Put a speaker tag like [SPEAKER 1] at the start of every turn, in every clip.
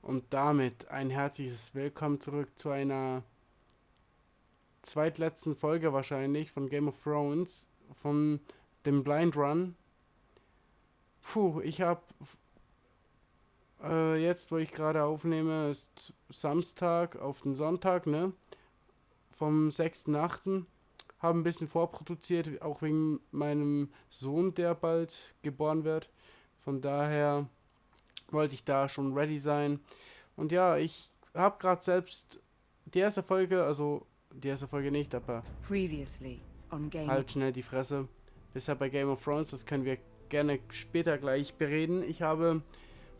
[SPEAKER 1] Und damit ein herzliches Willkommen zurück zu einer zweitletzten Folge wahrscheinlich von Game of Thrones, von dem Blind Run. Ich habe jetzt, wo ich gerade aufnehme, ist Samstag auf den Sonntag, ne? Vom 6.8. Habe ein bisschen vorproduziert, auch wegen meinem Sohn, der bald geboren wird. Von daher wollte ich da schon ready sein. Und ja, ich habe gerade selbst die erste Folge nicht, aber
[SPEAKER 2] Previously on Game
[SPEAKER 1] halt schnell die Fresse. Bisher bei Game of Thrones, das können wir gerne später gleich bereden. Ich habe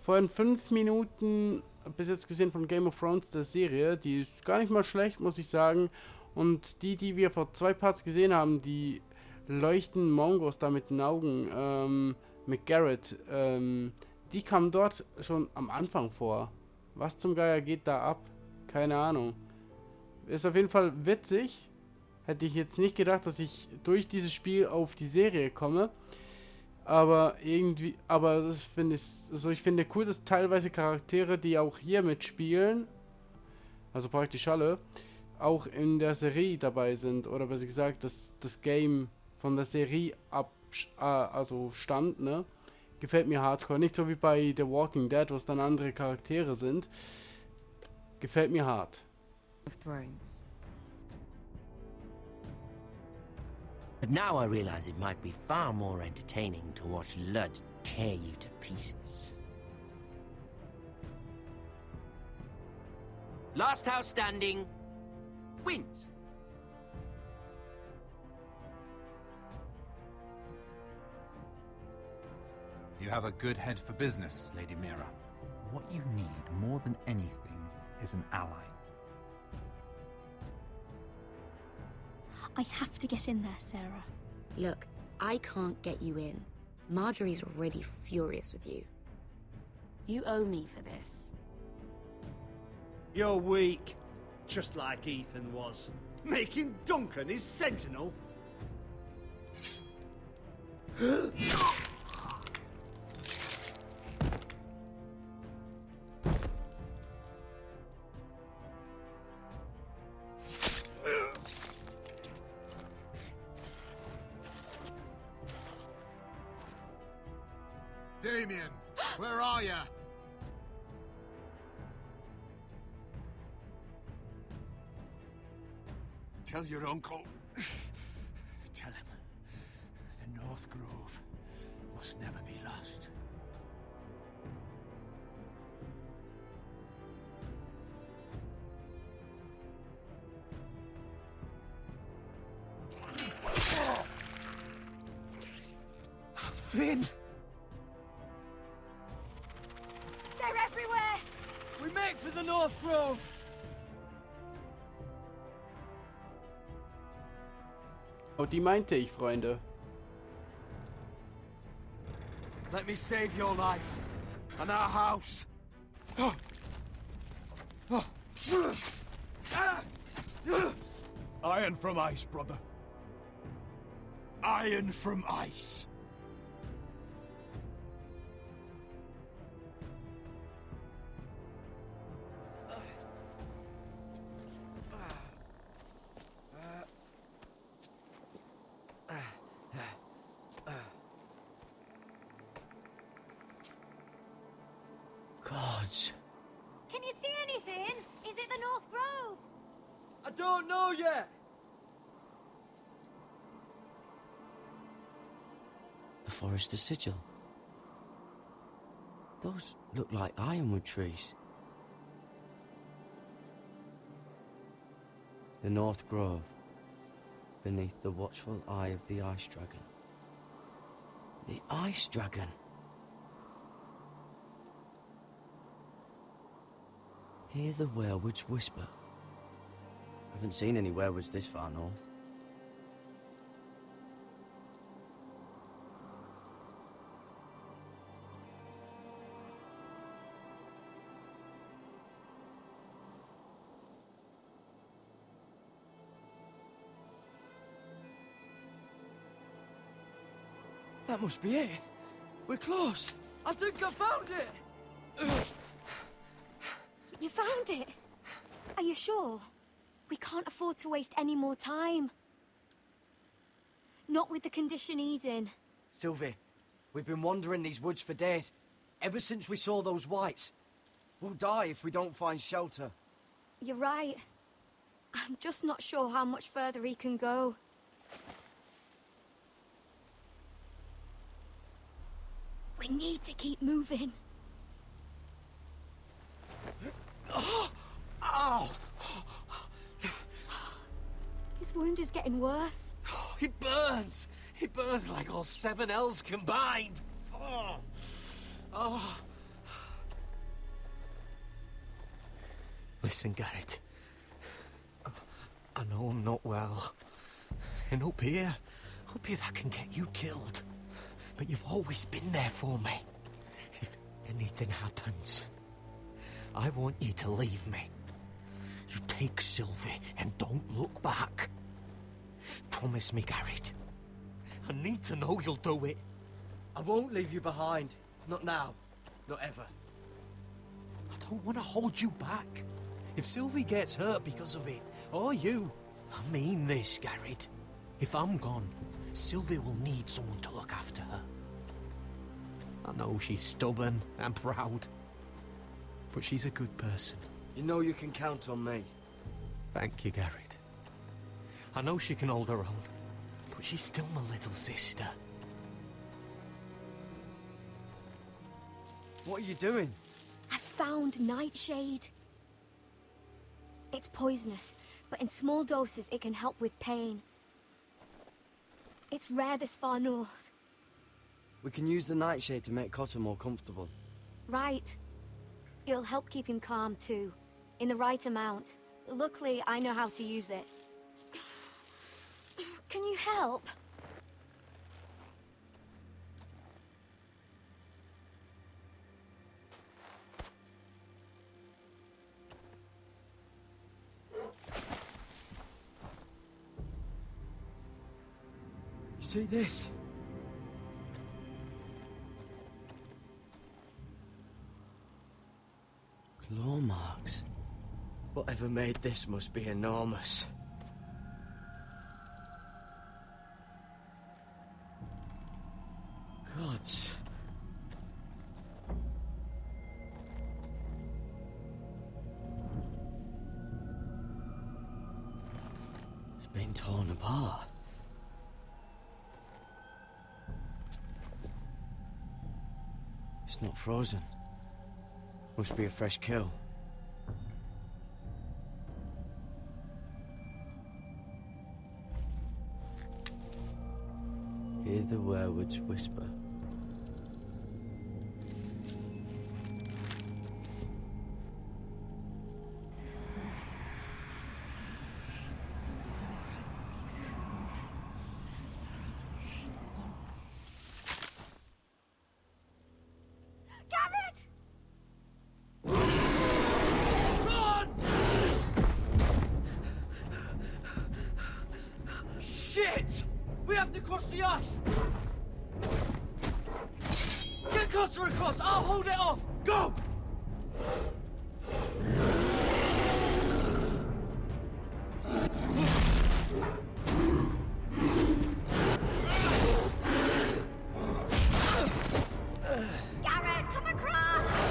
[SPEAKER 1] vorhin 5 Minuten bis jetzt gesehen von Game of Thrones, der Serie. Die ist gar nicht mal schlecht, muss ich sagen. Und die wir vor 2 Parts gesehen haben, die leuchten Mongos da mit den Augen, mit Garrett, die kamen dort schon am Anfang vor. Was zum Geier geht da ab? Keine Ahnung. Ist auf jeden Fall witzig. Hätte ich jetzt nicht gedacht, dass ich durch dieses Spiel auf die Serie komme. Aber das finde ich, also ich finde cool, dass teilweise Charaktere, die auch hier mitspielen, also praktisch alle, auch in der Serie dabei sind. Oder besser gesagt, dass das Game von der Serie stammt, ne? Gefällt mir hardcore. Nicht so wie bei The Walking Dead, wo es dann andere Charaktere sind. Gefällt mir hart.
[SPEAKER 2] of Thrones.
[SPEAKER 3] But now I realize it might be far more entertaining to watch Ludd tear you to pieces. Last house standing wins.
[SPEAKER 4] You have a good head for business, Lady Mira. What you need more than anything is an ally.
[SPEAKER 5] I have to get in there, Sarah.
[SPEAKER 6] Look, I can't get you in. Marjorie's already furious with you. You owe me for this.
[SPEAKER 7] You're weak, just like Ethan was. Making Duncan his sentinel.
[SPEAKER 8] Damien, where are ya? Tell your uncle. Tell him the North Grove must never be lost. Finn!
[SPEAKER 5] They're everywhere!
[SPEAKER 9] We make for the North Grove!
[SPEAKER 1] Oh, die meinte ich, Freunde.
[SPEAKER 9] Let me save your life and our house.
[SPEAKER 8] Iron from ice, brother. Iron from ice.
[SPEAKER 3] Gods.
[SPEAKER 5] Can you see anything? Is it the North Grove?
[SPEAKER 9] I don't know yet.
[SPEAKER 3] The Forester Sigil. Those look like ironwood trees. The North Grove, beneath the watchful eye of the Ice Dragon. The Ice Dragon! Hear the werewoods whisper. Haven't seen any werewoods this far north.
[SPEAKER 9] That must be it. We're close. I think I found it.
[SPEAKER 5] You found it? Are you sure? We can't afford to waste any more time. Not with the condition he's in.
[SPEAKER 3] Sylvie, we've been wandering these woods for days. Ever since we saw those whites. We'll die if we don't find shelter.
[SPEAKER 5] You're right. I'm just not sure how much further he can go. We need to keep moving.
[SPEAKER 9] Ow!
[SPEAKER 5] His wound is getting worse.
[SPEAKER 9] It burns! It burns like all 7 L's combined! Oh. Oh. Listen, Garrett. I know I'm not well. And up here that can get you killed. But you've always been there for me. If anything happens, I want you to leave me. You take Sylvie and don't look back. Promise me, Garrett. I need to know you'll do it.
[SPEAKER 3] I won't leave you behind. Not now. Not ever.
[SPEAKER 9] I don't want to hold you back. If Sylvie gets hurt because of it, or you, I mean this, Garrett. If I'm gone, Sylvie will need someone to look after her. I know she's stubborn and proud, but she's a good person.
[SPEAKER 3] You know you can count on me.
[SPEAKER 9] Thank you, Garrett. I know she can hold her own, but she's still my little sister.
[SPEAKER 3] What are you doing?
[SPEAKER 5] I found Nightshade. It's poisonous, but in small doses it can help with pain. It's rare this far north.
[SPEAKER 3] We can use the nightshade to make Cotter more comfortable.
[SPEAKER 5] Right. It'll help keep him calm too, in the right amount. Luckily, I know how to use it. Can you help?
[SPEAKER 3] You see this? Claw marks. Whatever made this must be enormous. Gods. It's been torn apart. It's not frozen. Must be a fresh kill. Hear the werewolves whisper.
[SPEAKER 9] Shit! We have to cross the ice! Get Cutter across! I'll hold it off! Go!
[SPEAKER 5] Garrett, come across!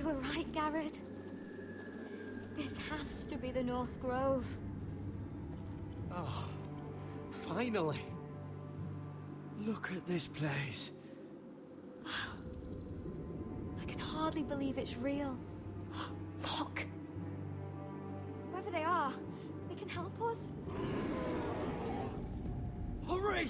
[SPEAKER 5] were right, Garrett. This has to be the North Grove.
[SPEAKER 9] Oh, finally.
[SPEAKER 3] Look at this place.
[SPEAKER 5] I can hardly believe it's real. Look! Whoever they are, they can help us.
[SPEAKER 9] Hurry!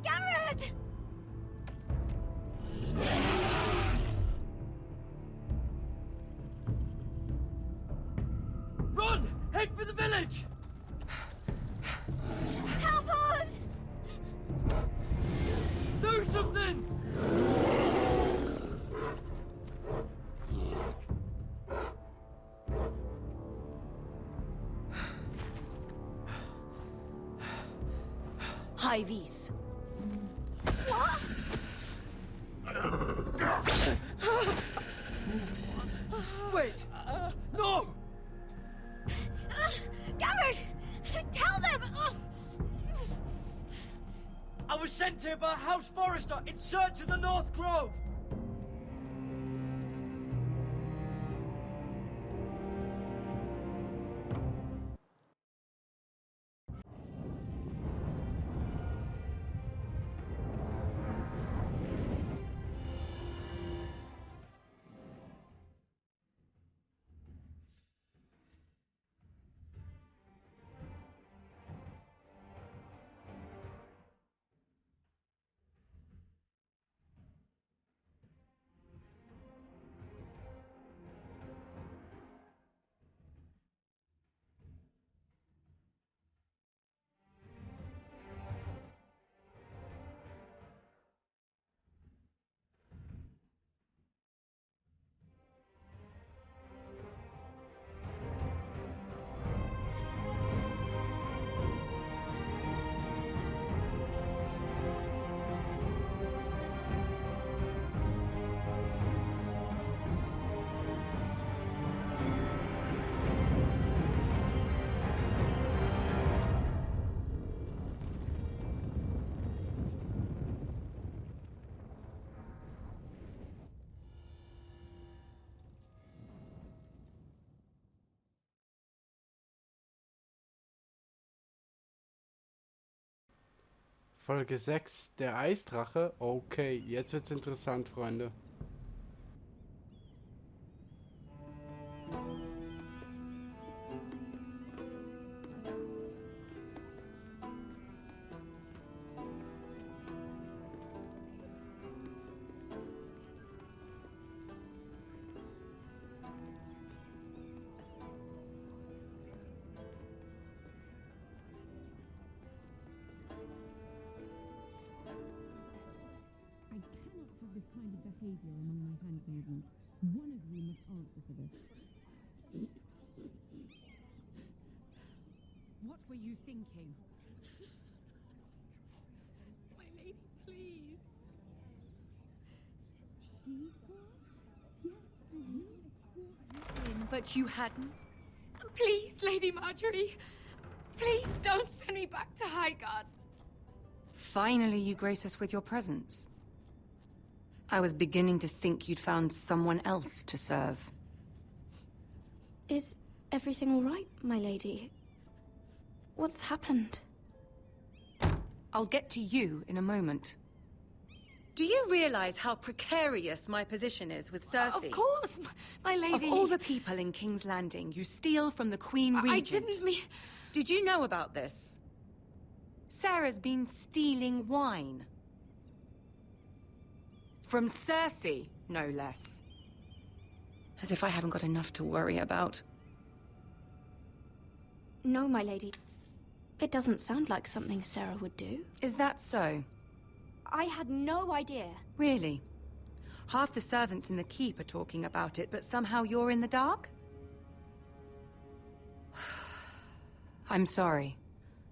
[SPEAKER 5] Garrett!
[SPEAKER 9] Run! Head for the village!
[SPEAKER 5] Help us!
[SPEAKER 9] Do something!
[SPEAKER 6] High vis.
[SPEAKER 5] What?
[SPEAKER 9] Wait! No!
[SPEAKER 5] Garrett! Tell them!
[SPEAKER 9] I was sent here by a house forester in search of the North Grove!
[SPEAKER 1] Folge 6, der Eisdrache. Okay, jetzt wird's interessant, Freunde.
[SPEAKER 10] I cannot have this kind of behavior among my handmaidens. One of you must answer for this. What were you thinking?
[SPEAKER 11] My lady, please.
[SPEAKER 10] She was? Yes, and you escort her in.
[SPEAKER 11] But you hadn't. Please, Lady Marjorie. Please don't send me back to Highgarden.
[SPEAKER 2] Finally, you grace us with your presence. I was beginning to think you'd found someone else to serve.
[SPEAKER 5] Is everything all right, my lady? What's happened?
[SPEAKER 2] I'll get to you in a moment. Do you realize how precarious my position is with Cersei?
[SPEAKER 11] Of course, my lady.
[SPEAKER 2] Of all the people in King's Landing, you steal from the Queen Regent.
[SPEAKER 11] I didn't mean...
[SPEAKER 2] Did you know about this? Sarah's been stealing wine. From Cersei, no less. As if I haven't got enough to worry about.
[SPEAKER 5] No, my lady. It doesn't sound like something Sarah would do.
[SPEAKER 2] Is that so?
[SPEAKER 5] I had no idea.
[SPEAKER 2] Really? Half the servants in the keep are talking about it, but somehow you're in the dark? I'm sorry.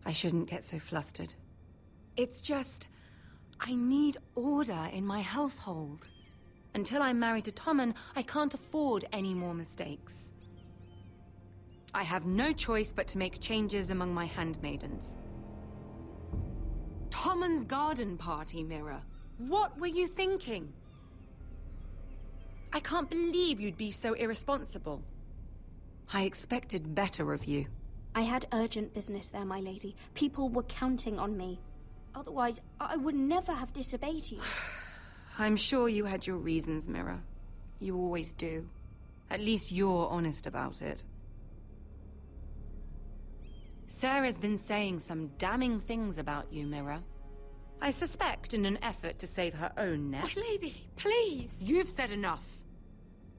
[SPEAKER 2] I shouldn't get so flustered. It's just... I need order in my household. Until I'm married to Tommen, I can't afford any more mistakes. I have no choice but to make changes among my handmaidens. Tommen's garden party, Mira. What were you thinking? I can't believe you'd be so irresponsible. I expected better of you.
[SPEAKER 5] I had urgent business there, my lady. People were counting on me. Otherwise, I would never have disobeyed you.
[SPEAKER 2] I'm sure you had your reasons, Mira. You always do. At least you're honest about it. Sarah's been saying some damning things about you, Mira. I suspect in an effort to save her own neck.
[SPEAKER 11] My lady, please!
[SPEAKER 2] You've said enough.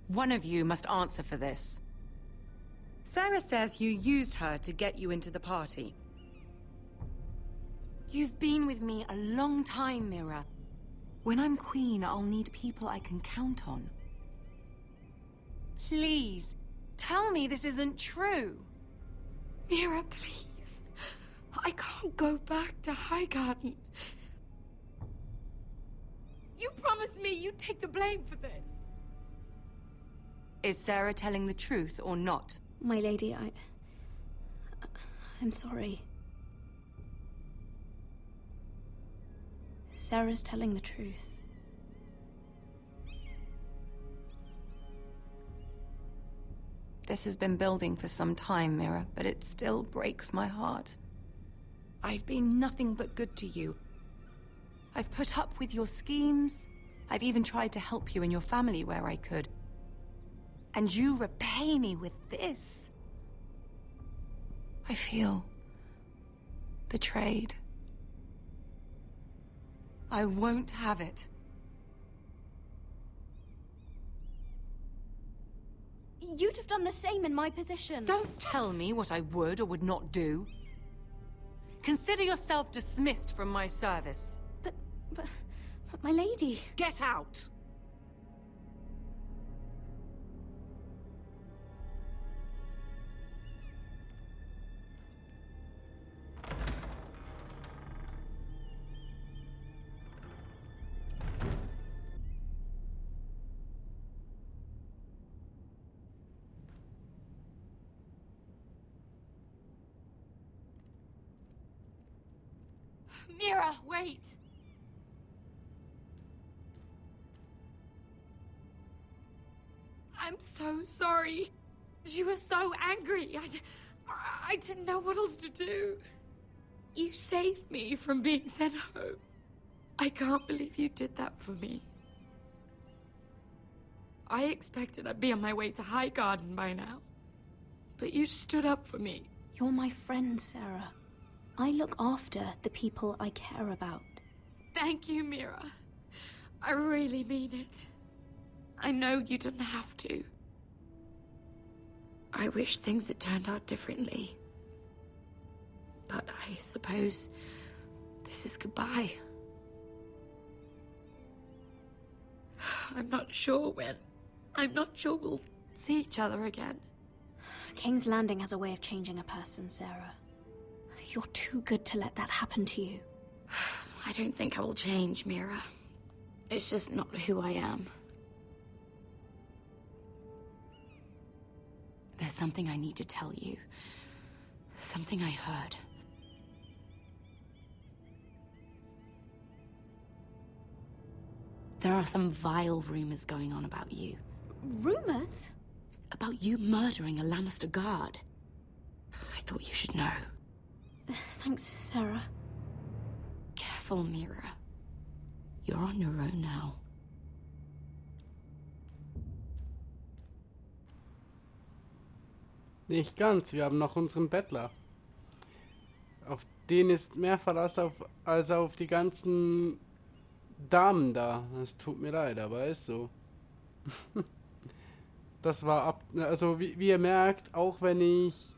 [SPEAKER 2] One of you must answer for this. Sarah says you used her to get you into the party. You've been with me a long time, Mira. When I'm queen, I'll need people I can count on. Please, tell me this isn't true.
[SPEAKER 11] Mira, please. I can't go back to Highgarden. You promised me you'd take the blame for this.
[SPEAKER 2] Is Sarah telling the truth or not?
[SPEAKER 5] My lady, I'm sorry. Sarah's telling the truth.
[SPEAKER 2] This has been building for some time, Mira, but it still breaks my heart. I've been nothing but good to you. I've put up with your schemes. I've even tried to help you and your family where I could. And you repay me with this. I feel betrayed. I won't have it.
[SPEAKER 5] You'd have done the same in my position.
[SPEAKER 2] Don't tell me what I would or would not do. Consider yourself dismissed from my service.
[SPEAKER 5] But my lady...
[SPEAKER 2] Get out!
[SPEAKER 11] Mira, wait! I'm so sorry. She was so angry. I didn't know what else to do. You saved me from being sent home. I can't believe you did that for me. I expected I'd be on my way to Highgarden by now. But you stood up for me.
[SPEAKER 5] You're my friend, Sarah. I look after the people I care about.
[SPEAKER 11] Thank you, Mira. I really mean it. I know you didn't have to. I wish things had turned out differently. But I suppose this is goodbye. I'm not sure when. I'm not sure we'll see each other again.
[SPEAKER 5] King's Landing has a way of changing a person, Sarah. You're too good to let that happen to you.
[SPEAKER 11] I don't think I will change, Mira. It's just not who I am.
[SPEAKER 6] There's something I need to tell you. Something I heard. There are some vile rumors going on about you.
[SPEAKER 5] Rumors?
[SPEAKER 6] About you murdering a Lannister guard. I thought you should know.
[SPEAKER 5] Thanks, Sarah.
[SPEAKER 6] Careful, Mira. You're on your own now.
[SPEAKER 1] Nicht ganz, wir haben noch unseren Bettler. Auf den ist mehr Verlass als auf die ganzen Damen da. Es tut mir leid, aber ist so. Das war also wie ihr merkt, auch wenn ich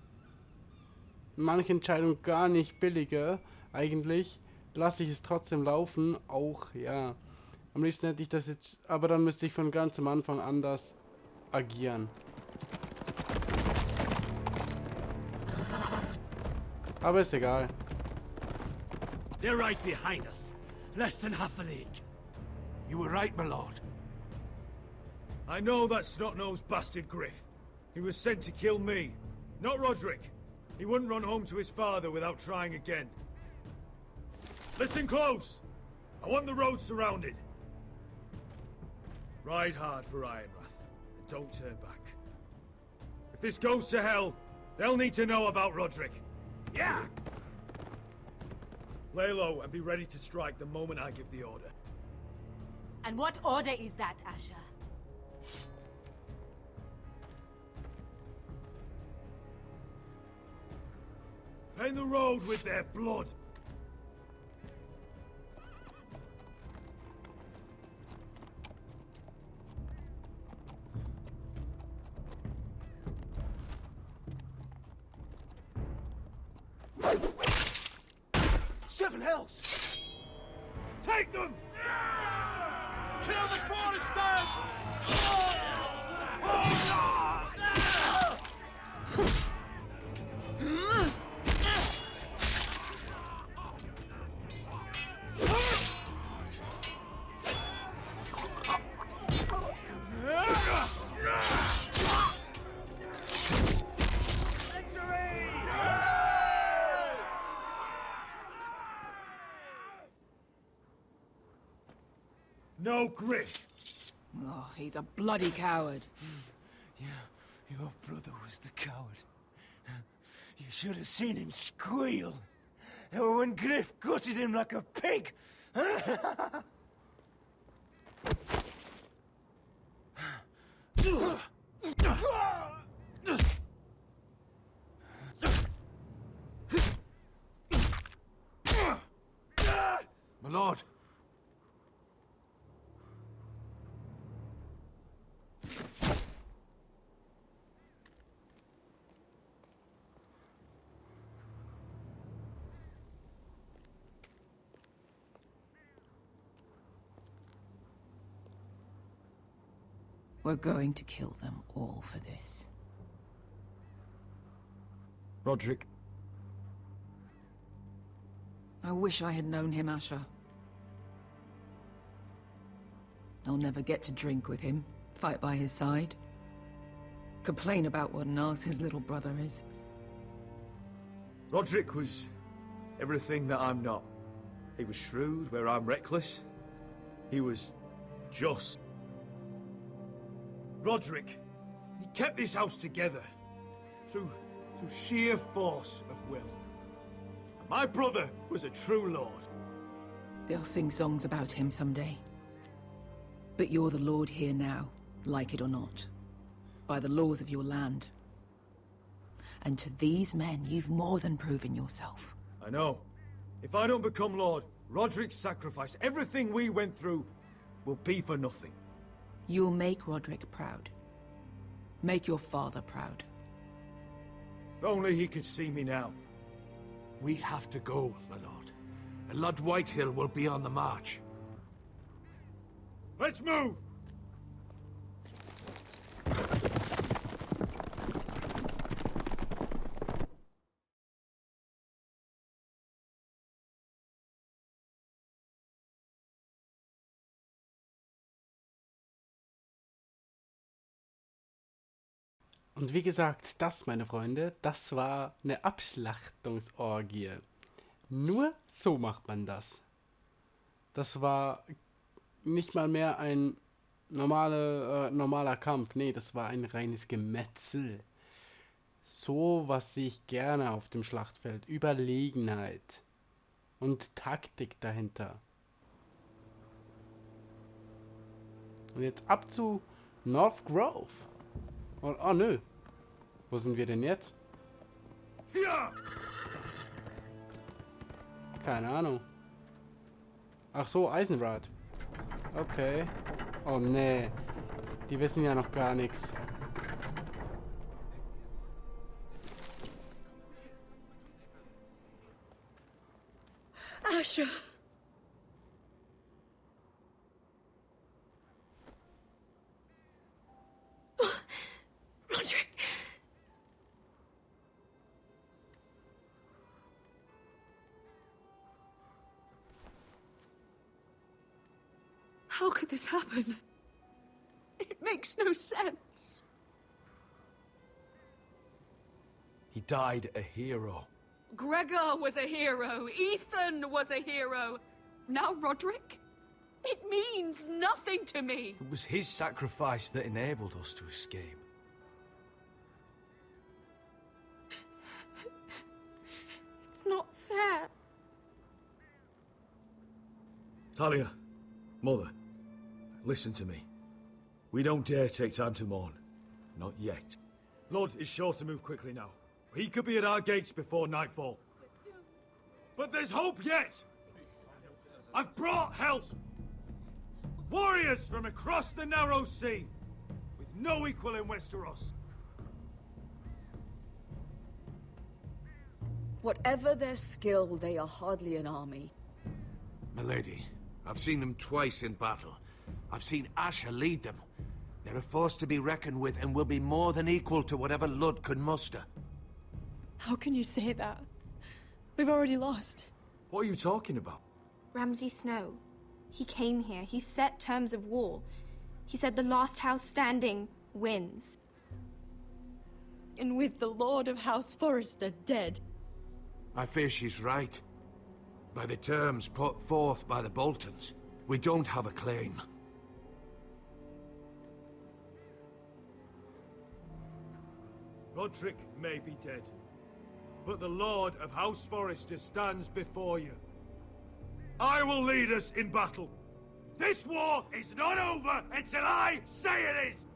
[SPEAKER 1] manche Entscheidungen gar nicht billige, eigentlich lasse ich es trotzdem laufen. Auch, ja, Am liebsten hätte ich das jetzt, aber dann müsste ich von ganz am Anfang anders agieren. Aber ist egal.
[SPEAKER 7] They're right behind us. Less than half a league.
[SPEAKER 8] You were right, my lord.
[SPEAKER 12] I know that snot-nosed bastard Griff. He was sent to kill me, not Roderick. He wouldn't run home to his father without trying again. Listen close! I want the road surrounded. Ride hard for Ironrath, and don't turn back. If this goes to hell, they'll need to know about Roderick.
[SPEAKER 7] Yeah!
[SPEAKER 12] Lay low and be ready to strike the moment I give the order.
[SPEAKER 13] And what order is that, Asher?
[SPEAKER 12] Paint the road with their blood.
[SPEAKER 8] Seven hells!
[SPEAKER 12] Take them!
[SPEAKER 7] Kill the Protestants!
[SPEAKER 12] No Griff!
[SPEAKER 13] Oh, he's a bloody coward.
[SPEAKER 8] Your brother was the coward. You should have seen him squeal. When Griff gutted him like a pig. My lord.
[SPEAKER 2] We're going to kill them all for this.
[SPEAKER 12] Roderick.
[SPEAKER 2] I wish I had known him, Asher. I'll never get to drink with him, fight by his side, complain about what an arse his little brother is.
[SPEAKER 12] Roderick was everything that I'm not. He was shrewd where I'm reckless. He was just. Roderick, he kept this house together through sheer force of will. And my brother was a true lord.
[SPEAKER 2] They'll sing songs about him someday. But you're the lord here now, like it or not, by the laws of your land. And to these men, you've more than proven yourself.
[SPEAKER 12] I know. If I don't become lord, Roderick's sacrifice, everything we went through, will be for nothing.
[SPEAKER 2] You'll make Roderick proud. Make your father proud.
[SPEAKER 12] If only he could see me now.
[SPEAKER 8] We have to go, my lord. And Lord Whitehill will be on the march.
[SPEAKER 12] Let's move!
[SPEAKER 1] Und wie gesagt, das, meine Freunde, das war eine Abschlachtungsorgie. Nur so macht man das. Das war nicht mal mehr ein normaler Kampf. Nee, das war ein reines Gemetzel. So was sehe ich gerne auf dem Schlachtfeld. Überlegenheit. Und Taktik dahinter. Und jetzt ab zu North Grove. Oh nö. Wo sind wir denn jetzt? Keine Ahnung. Ach so, Eisenrad. Okay. Oh nee. Die wissen ja noch gar nichts.
[SPEAKER 11] Asher. How could this happen? It makes no sense.
[SPEAKER 9] He died a hero.
[SPEAKER 11] Gregor was a hero. Ethan was a hero. Now Roderick? It means nothing to me.
[SPEAKER 9] It was his sacrifice that enabled us to escape.
[SPEAKER 11] It's not fair.
[SPEAKER 12] Talia, Mother, listen to me. We don't dare take time to mourn. Not yet. Lord is sure to move quickly now. He could be at our gates before nightfall. But there's hope yet! I've brought help! Warriors from across the narrow sea, with no equal in Westeros.
[SPEAKER 14] Whatever their skill, they are hardly an army.
[SPEAKER 15] Milady, I've seen them twice in battle. I've seen Asher lead them. They're a force to be reckoned with and will be more than equal to whatever Lud could muster.
[SPEAKER 16] How can you say that? We've already lost.
[SPEAKER 12] What are you talking about?
[SPEAKER 17] Ramsay Snow. He came here. He set terms of war. He said the last house standing wins.
[SPEAKER 16] And with the Lord of House Forrester dead.
[SPEAKER 15] I fear she's right. By the terms put forth by the Boltons, we don't have a claim.
[SPEAKER 12] Roderick may be dead, but the Lord of House Forrester stands before you. I will lead us in battle. This war is not over until I say it is!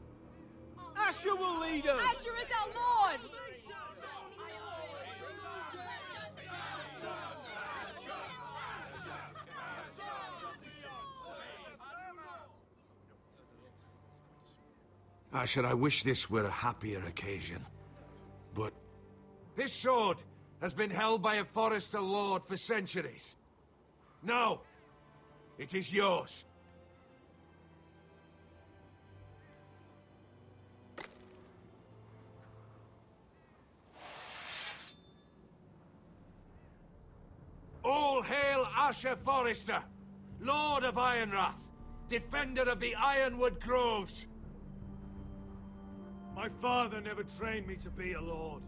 [SPEAKER 9] Asher will lead us!
[SPEAKER 11] Asher is our Lord!
[SPEAKER 15] Asher, I wish this were a happier occasion. But this sword has been held by a Forrester lord for centuries. Now, it is yours. All hail Asher Forrester, Lord of Ironrath, defender of the Ironwood Groves.
[SPEAKER 12] My father never trained me to be a lord.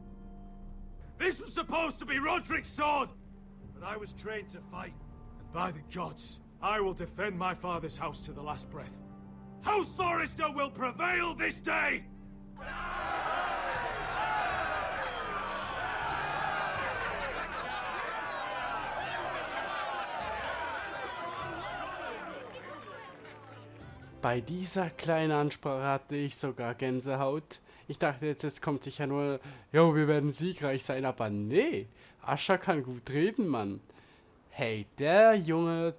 [SPEAKER 12] This was supposed to be Roderick's sword, but I was trained to fight. And by the gods, I will defend my father's house to the last breath. House Forrester will prevail this day!
[SPEAKER 1] Bei dieser kleinen Ansprache hatte ich sogar Gänsehaut. Ich dachte jetzt kommt sicher nur, jo, wir werden siegreich sein, aber nee, Asher kann gut reden, Mann. Hey, der Junge,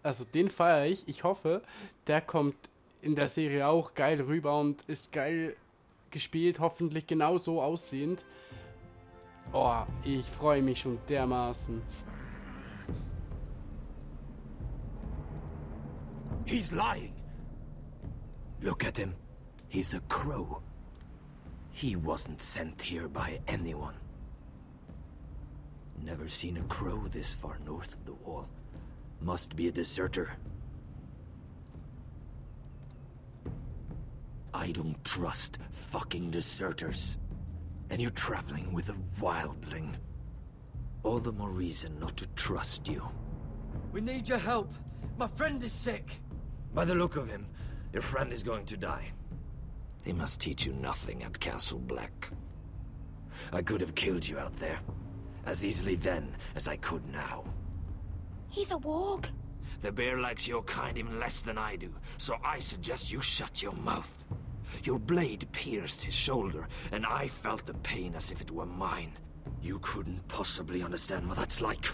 [SPEAKER 1] also den feiere ich. Ich hoffe, der kommt in der Serie auch geil rüber und ist geil gespielt, hoffentlich genauso aussehend. Oh, ich freue mich schon dermaßen.
[SPEAKER 8] He's lying. Look at him. He's a crow. He wasn't sent here by anyone. Never seen a crow this far north of the wall. Must be a deserter. I don't trust fucking deserters. And you're traveling with a wildling. All the more reason not to trust you.
[SPEAKER 3] We need your help. My friend is sick.
[SPEAKER 8] By the look of him, your friend is going to die. They must teach you nothing at Castle Black. I could have killed you out there, as easily then as I could now.
[SPEAKER 5] He's a warg.
[SPEAKER 8] The bear likes your kind even less than I do, so I suggest you shut your mouth. Your blade pierced his shoulder, and I felt the pain as if it were mine. You couldn't possibly understand what that's like.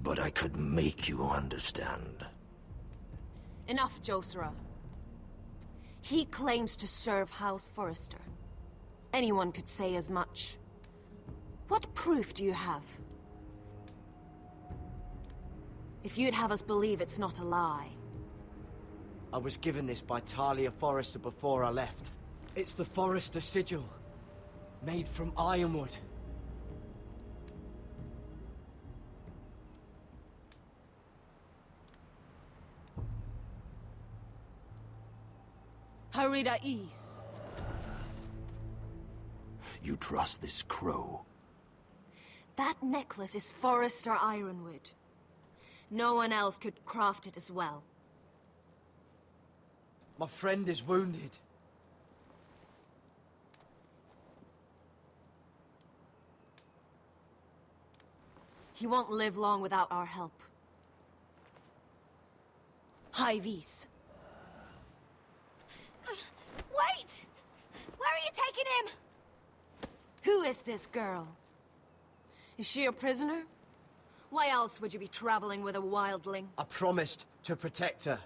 [SPEAKER 8] But I could make you understand.
[SPEAKER 6] Enough, Josera. He claims to serve House Forrester. Anyone could say as much. What proof do you have? If you'd have us believe it's not a lie.
[SPEAKER 3] I was given this by Talia Forrester before I left. It's the Forrester sigil, made from ironwood.
[SPEAKER 6] Rida East.
[SPEAKER 8] You trust this crow?
[SPEAKER 6] That necklace is Forrester Ironwood. No one else could craft it as well.
[SPEAKER 3] My friend is wounded.
[SPEAKER 6] He won't live long without our help. High Vis.
[SPEAKER 5] Wait! Where are you taking him?
[SPEAKER 6] Who is this girl? Is she a prisoner? Why else would you be traveling with a wildling?
[SPEAKER 3] I promised to protect her.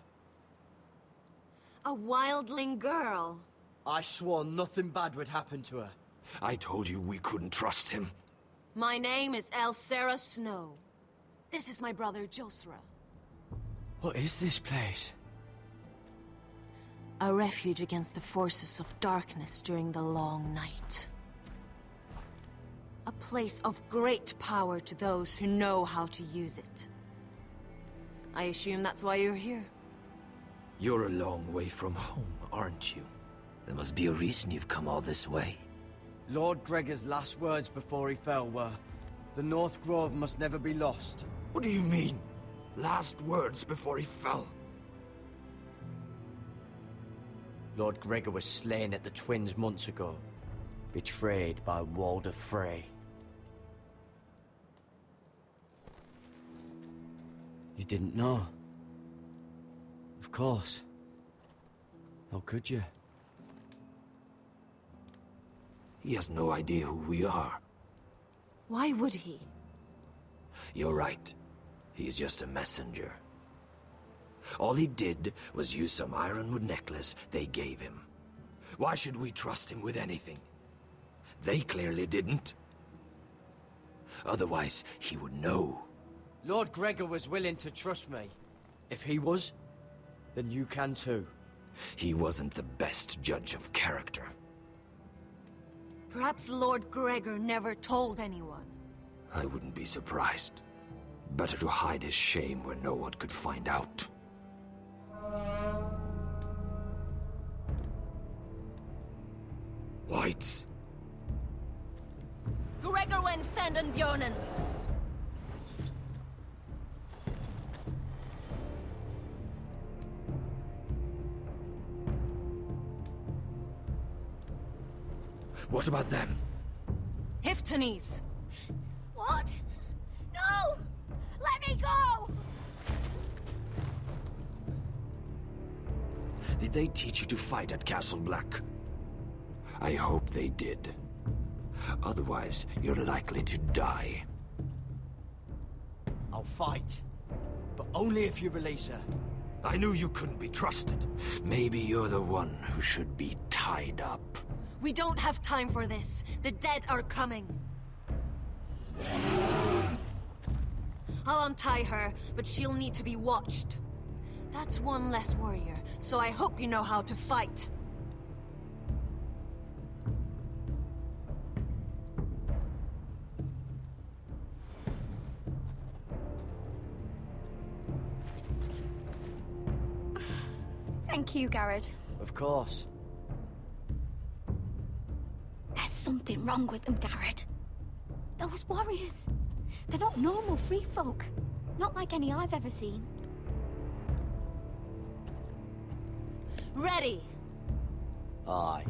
[SPEAKER 6] A wildling girl?
[SPEAKER 3] I swore nothing bad would happen to her.
[SPEAKER 8] I told you we couldn't trust him.
[SPEAKER 6] My name is Elsera Snow. This is my brother Josra.
[SPEAKER 3] What is this place?
[SPEAKER 6] A refuge against the forces of darkness during the long night. A place of great power to those who know how to use it. I assume that's why you're here.
[SPEAKER 8] You're a long way from home, aren't you? There must be a reason you've come all this way.
[SPEAKER 3] Lord Gregor's last words before he fell were, "The North Grove must never be lost."
[SPEAKER 8] What do you mean? Last words before he fell?
[SPEAKER 3] Lord Gregor was slain at the Twins months ago, betrayed by Walder Frey. You didn't know? Of course. How could you?
[SPEAKER 8] He has no idea who we are.
[SPEAKER 6] Why would he?
[SPEAKER 8] You're right. He's just a messenger. All he did was use some ironwood necklace they gave him. Why should we trust him with anything? They clearly didn't. Otherwise, he would know.
[SPEAKER 3] Lord Gregor was willing to trust me. If he was, then you can too.
[SPEAKER 8] He wasn't the best judge of character.
[SPEAKER 6] Perhaps Lord Gregor never told anyone.
[SPEAKER 8] I wouldn't be surprised. Better to hide his shame where no one could find out. Whites.
[SPEAKER 6] Gregor wen fenden björnen.
[SPEAKER 8] What about them?
[SPEAKER 6] Hiftanes.
[SPEAKER 5] What? No! Let me go!
[SPEAKER 8] Did they teach you to fight at Castle Black? I hope they did. Otherwise, you're likely to die.
[SPEAKER 3] I'll fight. But only if you release her.
[SPEAKER 8] I knew you couldn't be trusted. Maybe you're the one who should be tied up.
[SPEAKER 6] We don't have time for this. The dead are coming. I'll untie her, but she'll need to be watched. That's one less warrior, so I hope you know how to fight.
[SPEAKER 5] Thank you, Garrett.
[SPEAKER 3] Of course.
[SPEAKER 5] There's something wrong with them, Garrett. Those warriors. They're not normal free folk. Not like any I've ever seen.
[SPEAKER 6] Ready!
[SPEAKER 3] Aye.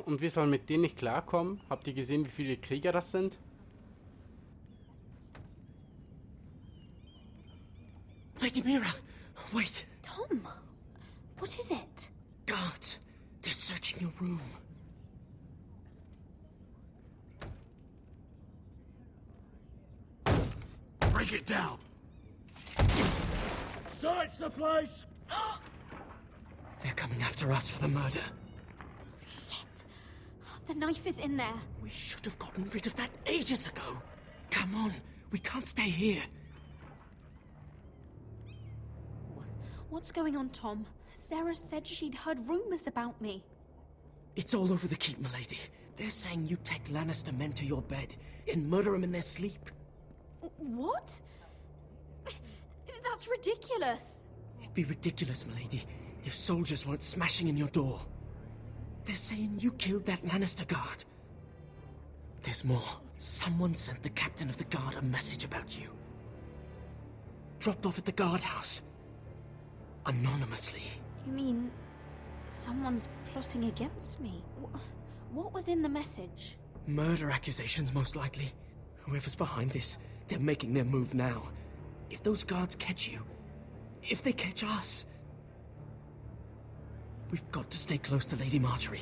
[SPEAKER 1] Und wir sollen mit denen nicht klarkommen? Habt ihr gesehen, wie viele Krieger das sind?
[SPEAKER 9] Lady Mira, wait.
[SPEAKER 5] Tom, what is it?
[SPEAKER 9] Guards, they're searching your room.
[SPEAKER 12] Break it down! Search the place!
[SPEAKER 9] They're coming after us for the murder.
[SPEAKER 5] The knife is in there.
[SPEAKER 9] We should have gotten rid of that ages ago. Come on, we can't stay here.
[SPEAKER 5] What's going on, Tom? Sarah said she'd heard rumors about me.
[SPEAKER 9] It's all over the keep, milady. They're saying you take Lannister men to your bed and murder them in their sleep.
[SPEAKER 5] What? That's ridiculous.
[SPEAKER 9] It'd be ridiculous, milady, if soldiers weren't smashing in your door. They're saying you killed that Lannister guard. There's more. Someone sent the captain of the guard a message about you. Dropped off at the guardhouse. Anonymously.
[SPEAKER 5] You mean someone's plotting against me? What was in the message?
[SPEAKER 9] Murder accusations, most likely. Whoever's behind this, they're making their move now. If those guards catch you, if they catch us, we've got to stay close to Lady Marjorie.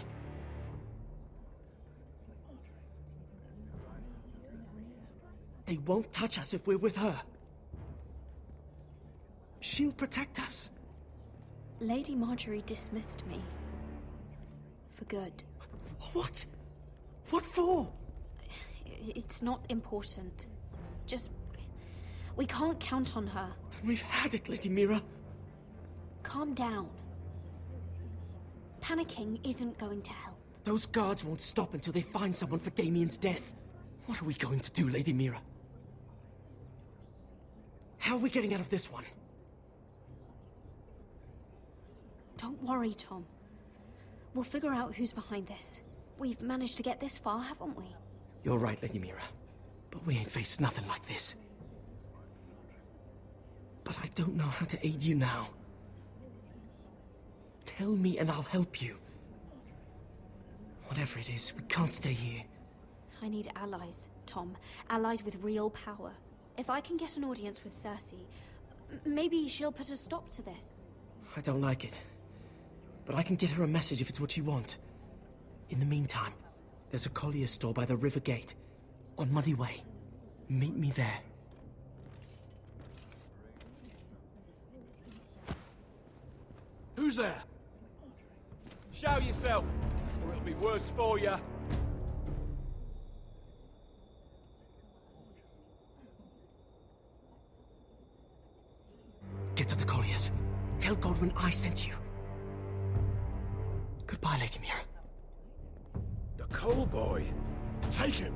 [SPEAKER 9] They won't touch us if we're with her. She'll protect us.
[SPEAKER 5] Lady Marjorie dismissed me. For good.
[SPEAKER 9] What? What for?
[SPEAKER 5] It's not important. Just... we can't count on her.
[SPEAKER 9] Then we've had it, Lady Mira.
[SPEAKER 5] Calm down. Panicking isn't going to help.
[SPEAKER 9] Those guards won't stop until they find someone for Damien's death. What are we going to do, Lady Mira? How are we getting out of this one?
[SPEAKER 5] Don't worry, Tom. We'll figure out who's behind this. We've managed to get this far, haven't we?
[SPEAKER 9] You're right, Lady Mira. But we ain't faced nothing like this. But I don't know how to aid you now. Tell me and I'll help you. Whatever it is, we can't stay here.
[SPEAKER 5] I need allies, Tom. Allies with real power. If I can get an audience with Cersei, maybe she'll put a stop to this.
[SPEAKER 9] I don't like it. But I can get her a message if it's what you want. In the meantime, there's a collier store by the river gate. On Muddy Way. Meet me there.
[SPEAKER 18] Who's there? Show yourself, or it'll be worse for you.
[SPEAKER 9] Get to the colliers. Tell Godwin I sent you. Goodbye, Lady Mira.
[SPEAKER 12] The coal boy. Take him.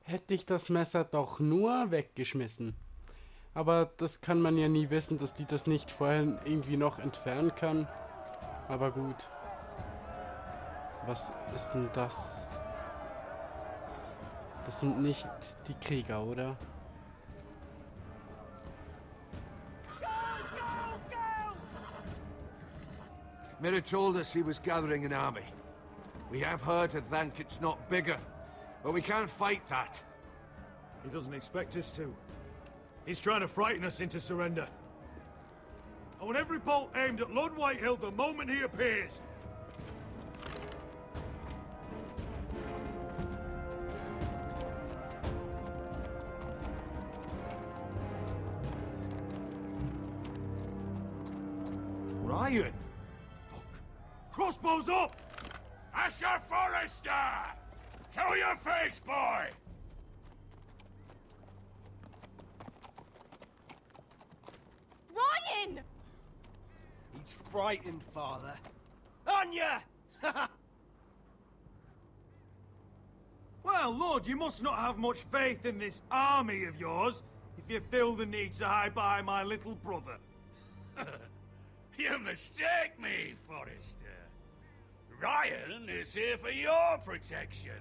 [SPEAKER 1] Hätte ich das Messer doch nur weggeschmissen. Aber das kann man ja nie wissen, dass die das nicht vorher irgendwie noch entfernen kann. Aber gut. Was ist denn das? Das sind nicht die Krieger, oder?
[SPEAKER 15] Mira told us he was gathering an army. We have her to thank it's not bigger. But we can't fight that.
[SPEAKER 12] He doesn't expect us to. He's trying to frighten us into surrender. I want every bolt aimed at Lord Whitehill the moment he appears. Ryan! Fuck. Crossbows up!
[SPEAKER 19] Asher Forrester! Show your face, boy!
[SPEAKER 13] Ryan!
[SPEAKER 18] He's frightened, Father. On ya!
[SPEAKER 12] Well, Lord, you must not have much faith in this army of yours if you feel the need to hide behind my little brother.
[SPEAKER 19] You mistake me, Forrester. Ryan is here for your protection,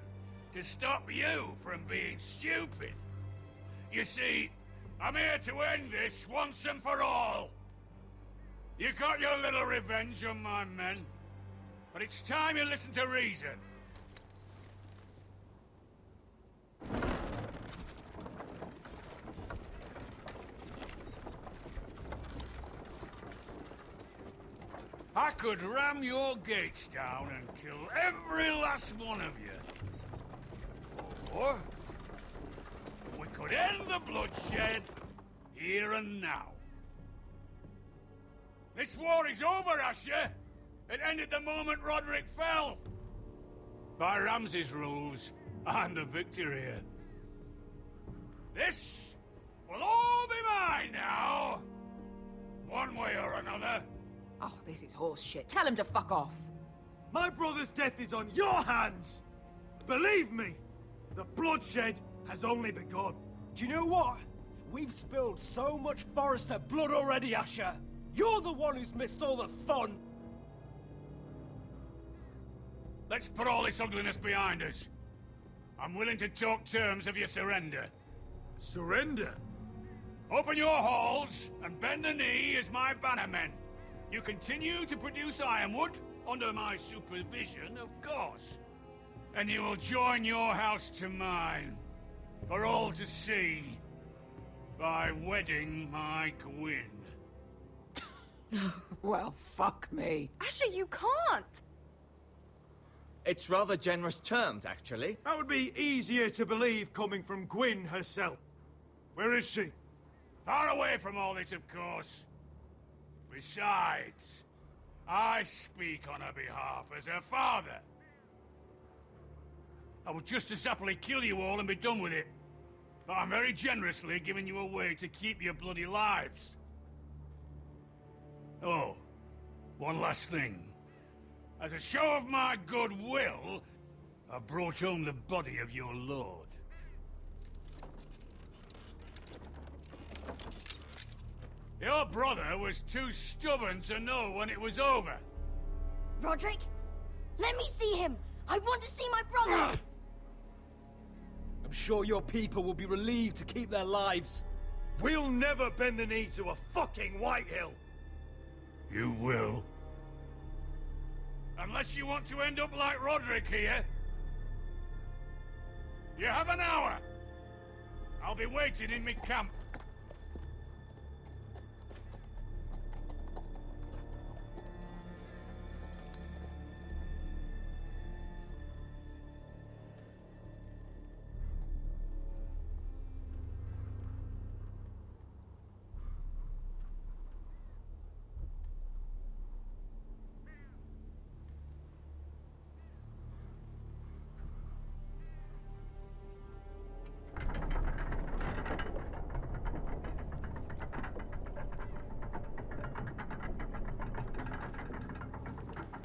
[SPEAKER 19] to stop you from being stupid. You see, I'm here to end this once and for all. You got your little revenge on my men, but it's time you listen to reason. I could ram your gates down and kill every last one of you. Or we could end the bloodshed here and now. This war is over, Asher. It ended the moment Roderick fell. By Ramsay's rules, I'm the victor here. This will all be mine now. One way or another.
[SPEAKER 13] Oh, this is horse shit. Tell him to fuck off.
[SPEAKER 12] My brother's death is on your hands! Believe me, the bloodshed has only begun.
[SPEAKER 18] Do you know what? We've spilled so much Forrester blood already, Asher. You're the one who's missed all the fun.
[SPEAKER 19] Let's put all this ugliness behind us. I'm willing to talk terms of your surrender.
[SPEAKER 12] Surrender?
[SPEAKER 19] Open your halls and bend the knee as my bannermen. You continue to produce ironwood, under my supervision, of course. And you will join your house to mine, for all to see, by wedding my Gwyn.
[SPEAKER 13] Well, fuck me.
[SPEAKER 17] Asher, you can't!
[SPEAKER 9] It's rather generous terms, actually.
[SPEAKER 12] That would be easier to believe coming from Gwyn herself. Where is she?
[SPEAKER 19] Far away from all this, of course. Besides, I speak on her behalf as her father. I would just as happily kill you all and be done with it. But I'm very generously giving you a way to keep your bloody lives. Oh, one last thing. As a show of my goodwill, I've brought home the body of your lord. Your brother was too stubborn to know when it was over.
[SPEAKER 5] Roderick, let me see him. I want to see my brother.
[SPEAKER 18] I'm sure your people will be relieved to keep their lives.
[SPEAKER 12] We'll never bend the knee to a fucking Whitehill.
[SPEAKER 19] You will. Unless you want to end up like Roderick here. You have an hour. I'll be waiting in my camp.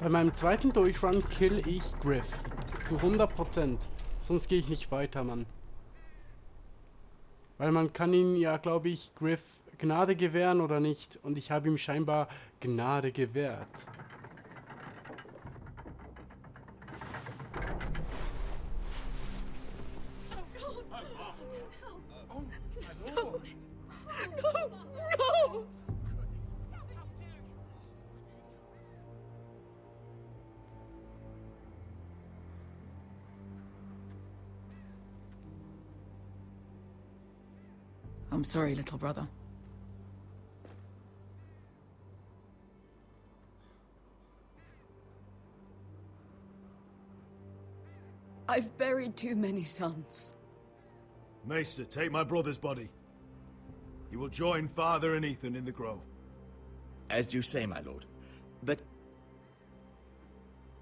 [SPEAKER 1] Bei meinem zweiten Durchrun kill ich Griff. Zu 100%. Sonst gehe ich nicht weiter, Mann. Weil man kann ihn ja, glaube ich, Griff Gnade gewähren oder nicht. Und ich habe ihm scheinbar Gnade gewährt.
[SPEAKER 11] No!
[SPEAKER 13] I'm sorry, little brother.
[SPEAKER 14] I've buried too many sons.
[SPEAKER 12] Maester, take my brother's body. He will join Father and Ethan in the grove.
[SPEAKER 9] As you say, my lord. But...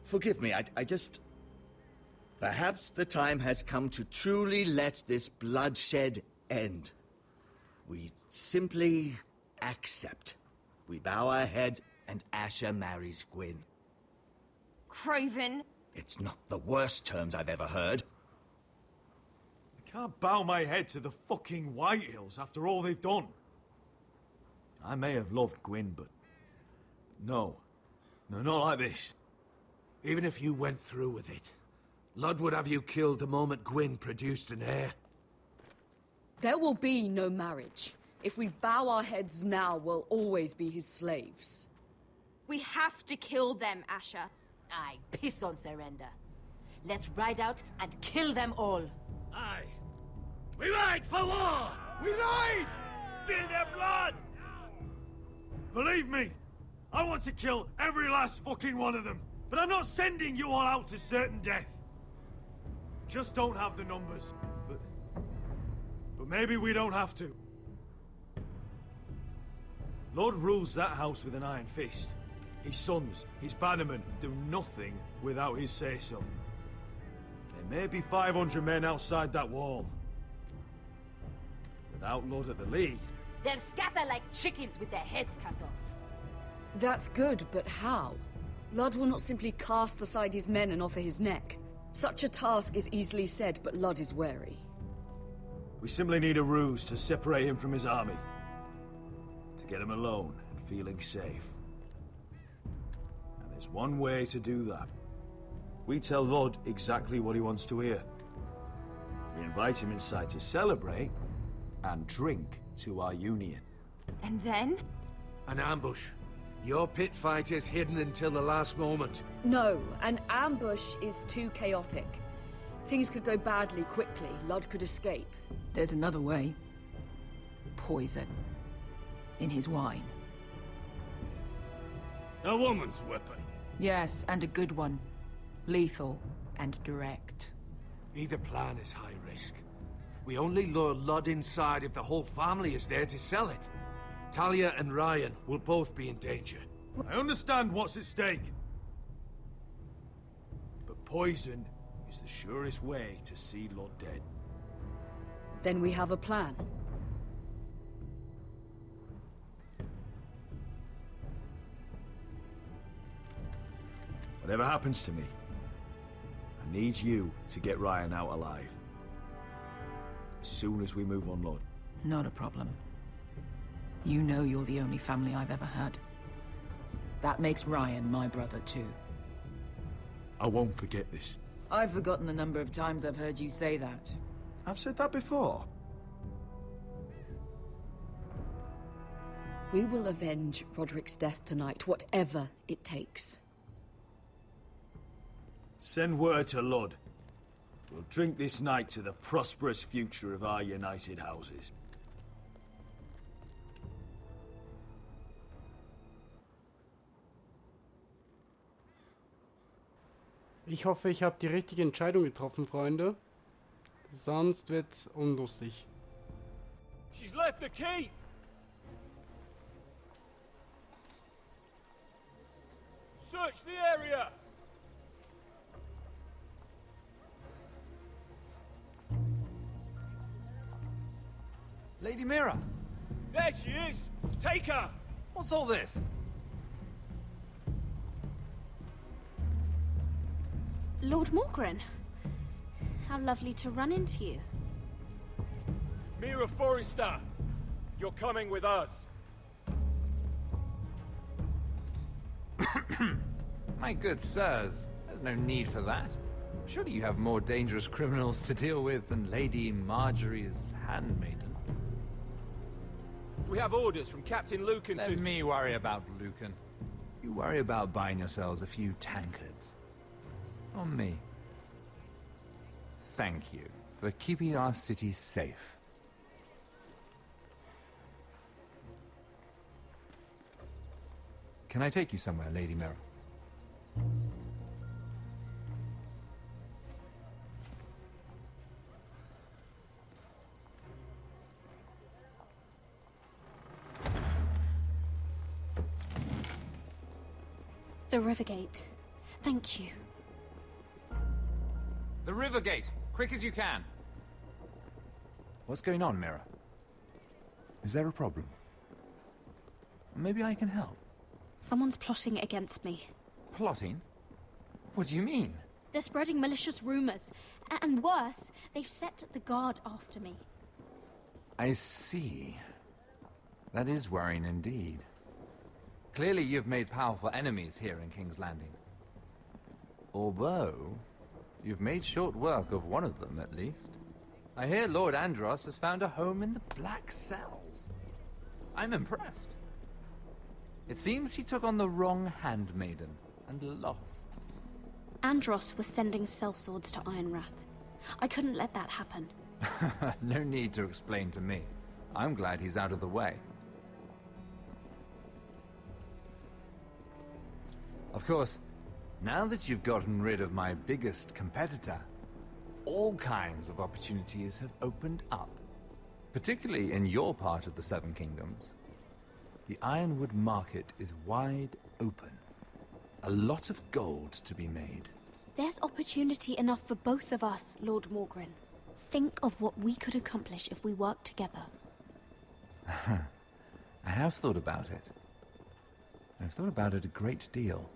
[SPEAKER 9] forgive me, I just... Perhaps the time has come to truly let this bloodshed end. We simply accept. We bow our heads and Asher marries Gwyn.
[SPEAKER 17] Craven!
[SPEAKER 9] It's not the worst terms I've ever heard.
[SPEAKER 12] I can't bow my head to the fucking Whitehills after all they've done. I may have loved Gwyn, but No. No, not like this.
[SPEAKER 15] Even if you went through with it, Lud would have you killed the moment Gwyn produced an heir.
[SPEAKER 14] There will be no marriage. If we bow our heads now, we'll always be his slaves.
[SPEAKER 6] We have to kill them, Asher. Aye, piss on surrender. Let's ride out and kill them all.
[SPEAKER 19] Aye. We ride for war! We ride! Spill their blood!
[SPEAKER 12] Believe me, I want to kill every last fucking one of them. But I'm not sending you all out to certain death. Just don't have the numbers. But maybe we don't have to. Lord rules that house with an iron fist. His sons, his bannermen, do nothing without his say-so. There may be 500 men outside that wall. Without Lord at the lead...
[SPEAKER 6] They'll scatter like chickens with their heads cut off.
[SPEAKER 14] That's good, but how? Lud will not simply cast aside his men and offer his neck. Such a task is easily said, but Lud is wary.
[SPEAKER 12] We simply need a ruse to separate him from his army. To get him alone and feeling safe. And there's one way to do that. We tell Lud exactly what he wants to hear. We invite him inside to celebrate and drink to our union.
[SPEAKER 6] And then?
[SPEAKER 15] An ambush. Your pit fight is hidden until the last moment.
[SPEAKER 14] No, an ambush is too chaotic. Things could go badly quickly. Lud could escape.
[SPEAKER 13] There's another way. Poison. In his wine.
[SPEAKER 19] A woman's weapon.
[SPEAKER 13] Yes, and a good one. Lethal and direct.
[SPEAKER 15] Either plan is high risk. We only lure Lud inside if the whole family is there to sell it. Talia and Ryan will both be in danger.
[SPEAKER 12] I understand what's at stake. But poison is the surest way to see Lud dead.
[SPEAKER 14] Then we have a plan.
[SPEAKER 12] Whatever happens to me, I need you to get Ryan out alive. As soon as we move on Lud.
[SPEAKER 13] Not a problem. You know you're the only family I've ever had. That makes Ryan my brother too.
[SPEAKER 12] I won't forget this.
[SPEAKER 13] I've forgotten the number of times I've heard you say that.
[SPEAKER 12] I've said that before.
[SPEAKER 14] We will avenge Roderick's death tonight, whatever it takes.
[SPEAKER 12] Send word to Lud. We'll drink this night to the prosperous future of our united houses.
[SPEAKER 1] Ich hoffe, ich habe die richtige Entscheidung getroffen, Freunde. Sonst wird's unlustig.
[SPEAKER 18] She's left the keep. Search the area.
[SPEAKER 4] Lady Mira!
[SPEAKER 18] There she is! Take her!
[SPEAKER 4] What's all this?
[SPEAKER 17] Lord Morgren. How lovely to run into you.
[SPEAKER 18] Mira Forrester! You're coming with us.
[SPEAKER 4] My good sirs, there's no need for that. Surely you have more dangerous criminals to deal with than Lady Marjorie's handmaiden.
[SPEAKER 18] We have orders from Captain Lucan to...
[SPEAKER 4] Let me worry about Lucan. You worry about buying yourselves a few tankards. On me. Thank you for keeping our city safe. Can I take you somewhere, Lady Mira?
[SPEAKER 17] The Rivergate. Thank you.
[SPEAKER 4] The river gate! Quick as you can! What's going on, Mira? Is there a problem? Maybe I can help.
[SPEAKER 17] Someone's plotting against me.
[SPEAKER 4] Plotting? What do you mean?
[SPEAKER 17] They're spreading malicious rumors. And worse, they've set the guard after me.
[SPEAKER 4] I see. That is worrying indeed. Clearly you've made powerful enemies here in King's Landing. Although, you've made short work of one of them, at least. I hear Lord Andros has found a home in the Black Cells. I'm impressed. It seems he took on the wrong handmaiden and lost.
[SPEAKER 5] Andros was sending sellswords to Ironwrath. I couldn't let that happen.
[SPEAKER 4] No need to explain to me. I'm glad he's out of the way. Of course, now that you've gotten rid of my biggest competitor, all kinds of opportunities have opened up. Particularly in your part of the Seven Kingdoms. The Ironwood market is wide open. A lot of gold to be made.
[SPEAKER 5] There's opportunity enough for both of us, Lord Morgren. Think of what we could accomplish if we worked together.
[SPEAKER 4] I have thought about it. I've thought about it a great deal.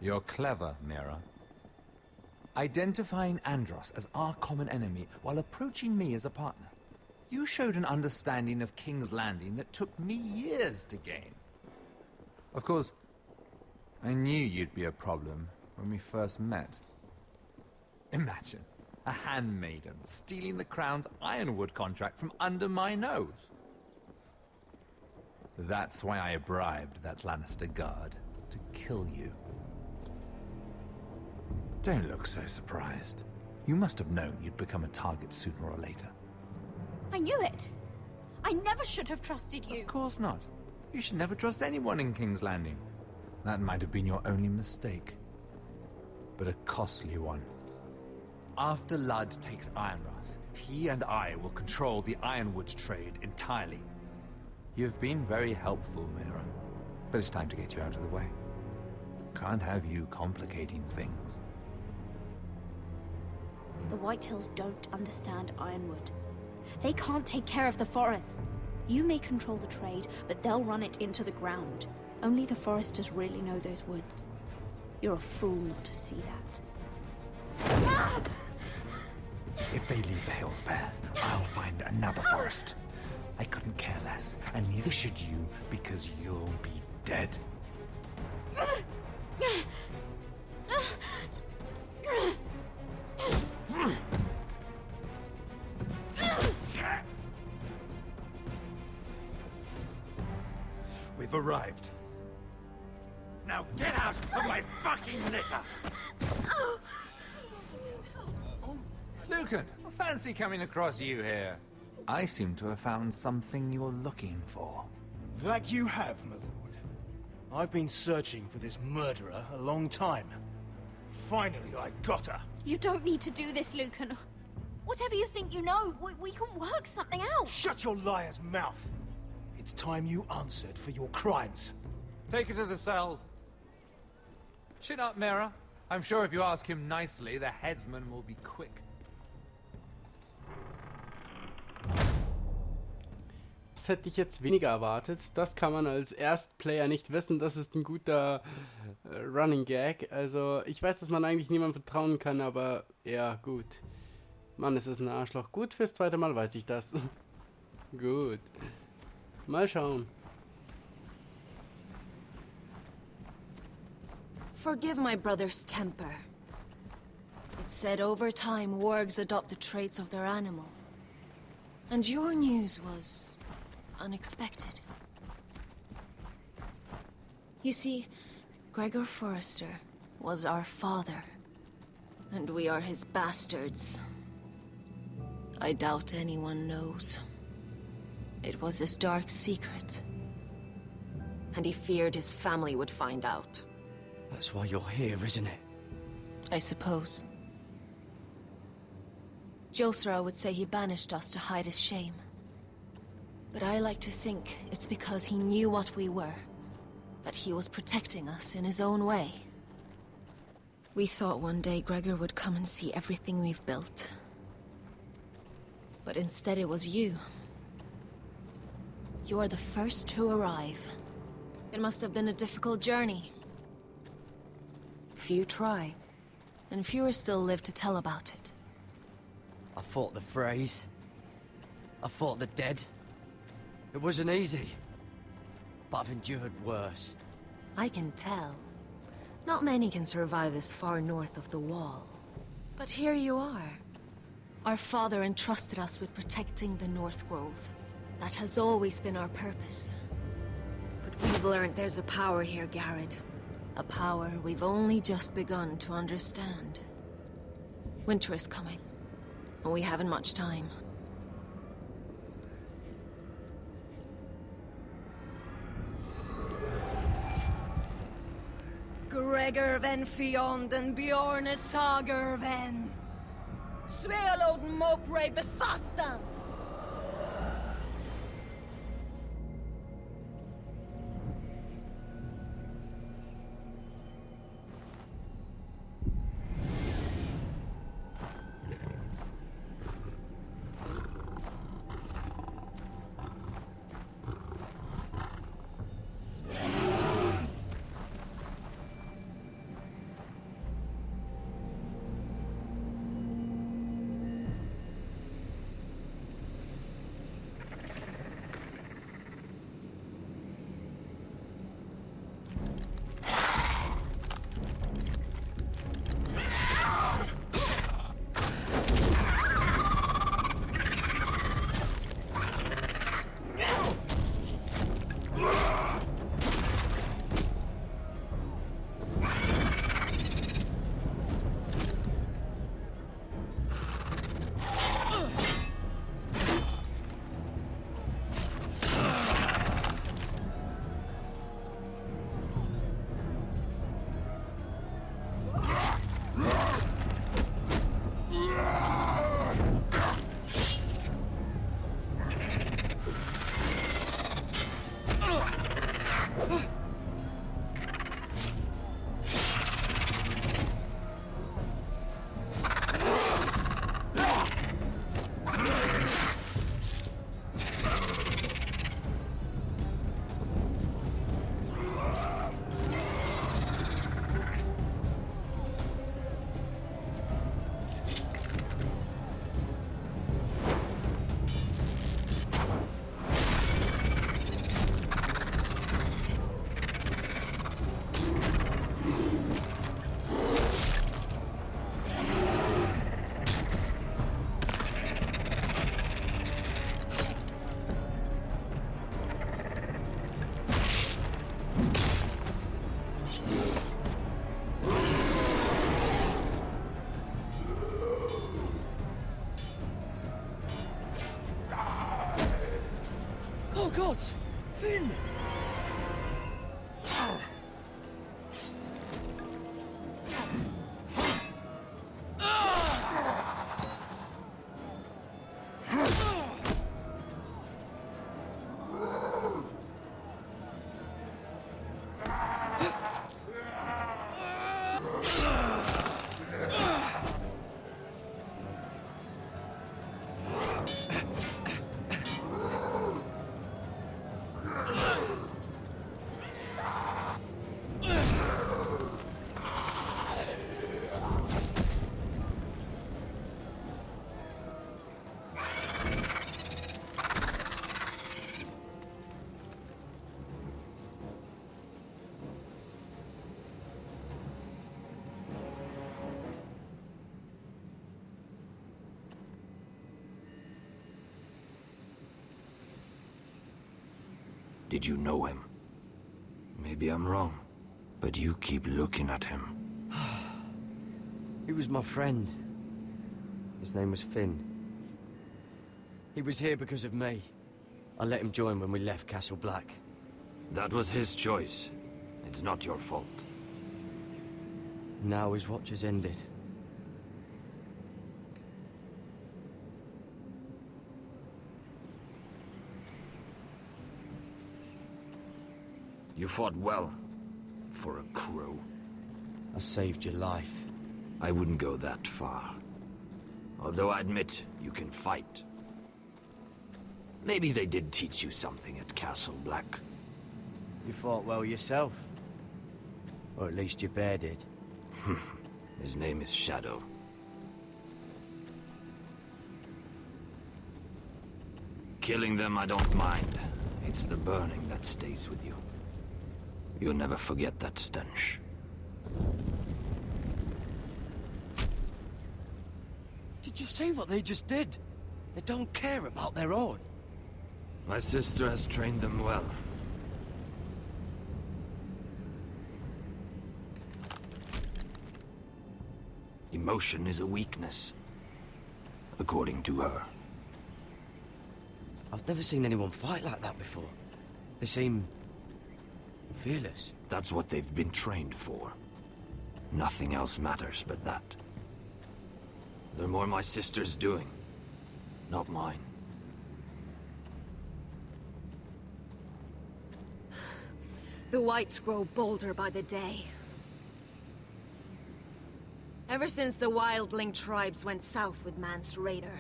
[SPEAKER 4] You're clever, Mira. Identifying Andros as our common enemy while approaching me as a partner. You showed an understanding of King's Landing that took me years to gain. Of course, I knew you'd be a problem when we first met. Imagine a handmaiden stealing the Crown's Ironwood contract from under my nose. That's why I bribed that Lannister guard to kill you. Don't look so surprised. You must have known you'd become a target sooner or later.
[SPEAKER 5] I knew it! I never should have trusted you!
[SPEAKER 4] Of course not. You should never trust anyone in King's Landing. That might have been your only mistake. But a costly one. After Ludd takes Ironwrath, he and I will control the Ironwood trade entirely. You've been very helpful, Mira. But it's time to get you out of the way. Can't have you complicating things.
[SPEAKER 5] The Whitehills don't understand Ironwood. They can't take care of the forests. You may control the trade, but they'll run it into the ground. Only the foresters really know those woods. You're a fool not to see that.
[SPEAKER 4] If they leave the hills bare, I'll find another forest. I couldn't care less, and neither should you, because you'll be dead.
[SPEAKER 19] We've arrived. Now get out of my fucking litter!
[SPEAKER 4] Lucan, fancy coming across you here. I seem to have found something you're looking for.
[SPEAKER 20] That you have, my lord. I've been searching for this murderer a long time. Finally, I got her.
[SPEAKER 5] You don't need to do this, Lucan. Whatever you think you know, we can work something out.
[SPEAKER 20] Shut your liar's mouth. It's time you answered for your crimes.
[SPEAKER 4] Take her to the cells. Chin up, Mira. I'm sure if you ask him nicely, the headsman will be quick.
[SPEAKER 1] Das hätte ich jetzt weniger erwartet. Das kann man als Erstplayer nicht wissen. Das ist ein guter Running Gag. Also, ich weiß, dass man eigentlich niemandem vertrauen kann, aber ja, gut. Mann, es ist ein Arschloch. Gut, fürs zweite Mal weiß ich das. Gut. Mal schauen.
[SPEAKER 6] Forgive my brother's temper. It's said over time wargs adopt the traits of their animal. And your news was unexpected. You see, Gregor Forrester was our father, and we are his bastards. I doubt anyone knows. It was his dark secret, and he feared his family would find out.
[SPEAKER 3] That's why you're here, isn't it?
[SPEAKER 6] I suppose. Josra would say he banished us to hide his shame. But I like to think it's because he knew what we were, that he was protecting us in his own way. We thought one day Gregor would come and see everything we've built. But instead it was you. You are the first to arrive. It must have been a difficult journey. Few try, and fewer still live to tell about it.
[SPEAKER 3] I fought the Freys. I fought the dead. It wasn't easy. but I've endured worse.
[SPEAKER 6] I can tell. Not many can survive this far north of the Wall. But here you are. Our father entrusted us with protecting the North Grove. That has always been our purpose. But we've learned there's a power here, Garrett. A power we've only just begun to understand. Winter is coming, and we haven't much time.
[SPEAKER 16] Gregor ven Fionden Bjorne Sager ven. Svealoden Mopre befasta.
[SPEAKER 3] Oh God! Finn!
[SPEAKER 8] Did you know him? Maybe I'm wrong, but you keep looking at him.
[SPEAKER 3] He was my friend. His name was Finn. He was here because of me. I let him join when we left Castle Black.
[SPEAKER 8] That was his choice. It's not your fault.
[SPEAKER 3] Now his watch has ended.
[SPEAKER 8] You fought well, for a crow.
[SPEAKER 3] I saved your life.
[SPEAKER 8] I wouldn't go that far. Although I admit, you can fight. Maybe they did teach you something at Castle Black.
[SPEAKER 3] You fought well yourself. Or at least your bear did.
[SPEAKER 8] His name is Shadow. Killing them I don't mind. It It's the burning that stays with you. You'll never forget that stench.
[SPEAKER 3] Did you see what they just did? They don't care about their own.
[SPEAKER 8] My sister has trained them well. Emotion is a weakness, according to her.
[SPEAKER 3] I've never seen anyone fight like that before. They seem fearless.
[SPEAKER 8] That's what they've been trained for. Nothing else matters but that. They're more my sister's doing, not mine.
[SPEAKER 6] The Whites grow bolder by the day. Ever since the wildling tribes went south with Mance Raider.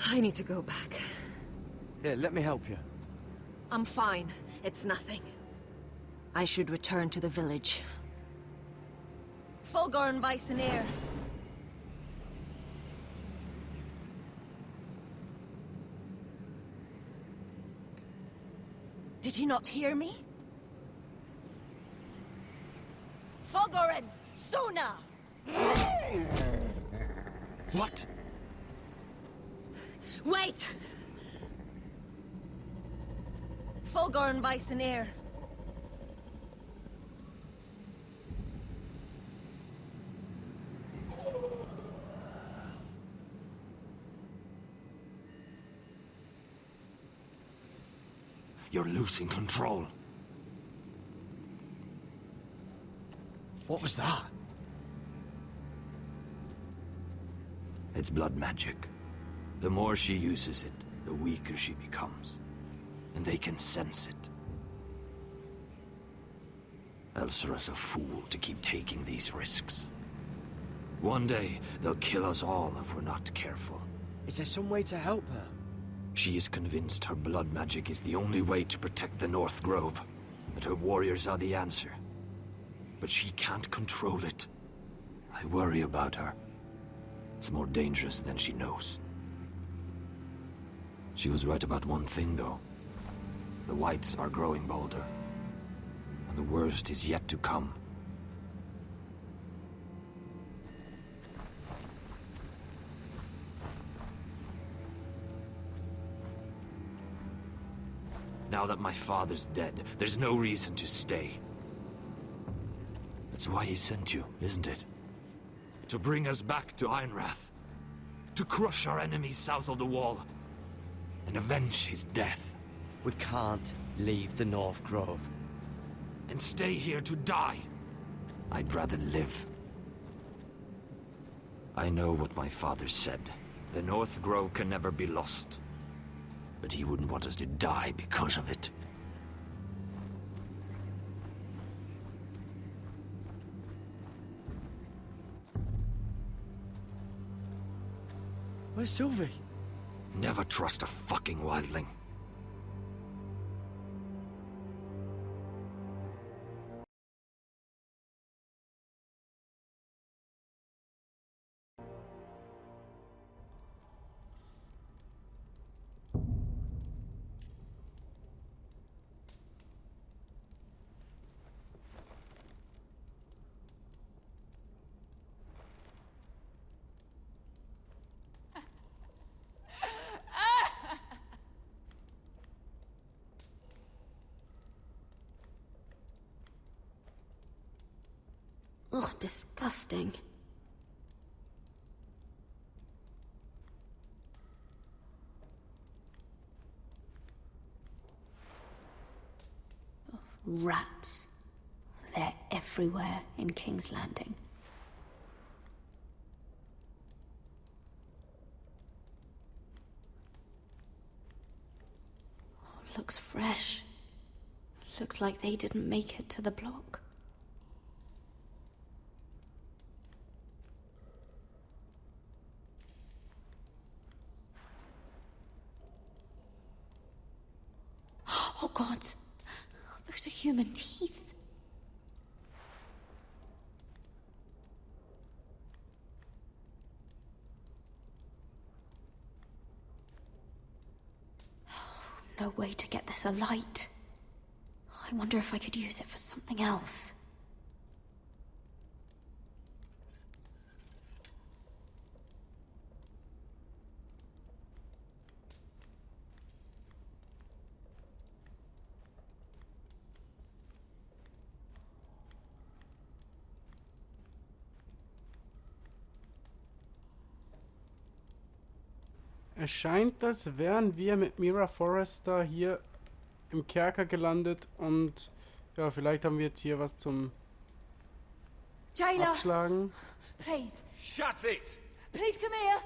[SPEAKER 6] I need to go back.
[SPEAKER 3] Here, let me help you.
[SPEAKER 6] I'm fine. It's nothing. I should return to the village. Fulgorn Viceneer. Did you not hear me? Fulgorn! Sona!
[SPEAKER 3] What?
[SPEAKER 6] Wait! Fulgorn Viceneer.
[SPEAKER 8] You're losing control.
[SPEAKER 3] What was that?
[SPEAKER 8] It's blood magic. The more she uses it, the weaker she becomes. And they can sense it. Elsera's a fool to keep taking these risks. One day, they'll kill us all if we're not careful.
[SPEAKER 3] Is there some way to help her?
[SPEAKER 8] She is convinced her blood magic is the only way to protect the North Grove, that her warriors are the answer. But she can't control it. I worry about her. It's more dangerous than she knows. She was right about one thing, though. The Whites are growing bolder. And the worst is yet to come. Now that my father's dead, there's no reason to stay. That's why he sent you, isn't it? To bring us back to Ironrath. To crush our enemies south of the Wall. And avenge his death.
[SPEAKER 3] We can't leave the North Grove.
[SPEAKER 8] And stay here to die. I'd rather live. I know what my father said. The North Grove can never be lost. But he wouldn't want us to die because of it.
[SPEAKER 3] Where's Sylvie?
[SPEAKER 8] Never trust a fucking wildling.
[SPEAKER 5] Ugh, disgusting. Rats. They're everywhere in King's Landing. Oh, looks fresh. Looks like they didn't make it to the block. Oh God, those are human teeth. Oh no way to get this alight. I wonder if I could use it for something else.
[SPEAKER 1] Es scheint, als wären wir mit Mira Forrester hier im Kerker gelandet und ja, vielleicht haben wir jetzt hier was zum
[SPEAKER 11] Jailer,
[SPEAKER 1] Abschlagen.
[SPEAKER 11] please.
[SPEAKER 18] Shut it!
[SPEAKER 11] Please come here.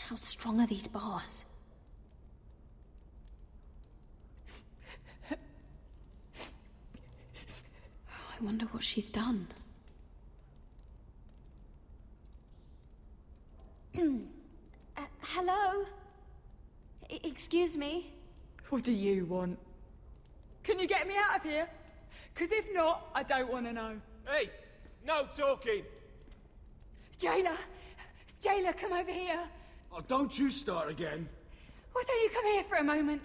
[SPEAKER 5] How strong are these bars? I wonder what she's done. Hello? Excuse me?
[SPEAKER 14] What do you want? Can you get me out of here? Because if not, I don't want to know.
[SPEAKER 18] Hey! No talking!
[SPEAKER 11] Jailer! Jailer, come over here.
[SPEAKER 7] Oh, don't you start again.
[SPEAKER 11] Why don't you come here for a moment?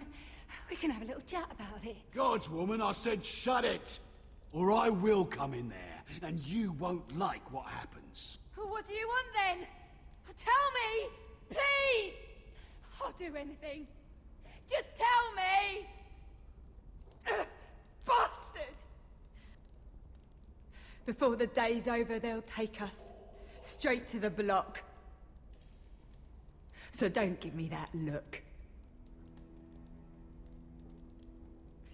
[SPEAKER 11] We can have a little chat about it.
[SPEAKER 7] God's woman, I said shut it. Or I will come in there, and you won't like what happens.
[SPEAKER 11] Well, what do you want then? Tell me! Please! I'll do anything. Just tell me! Bastard!
[SPEAKER 14] Before the day's over, they'll take us straight to the block. So don't give me that look.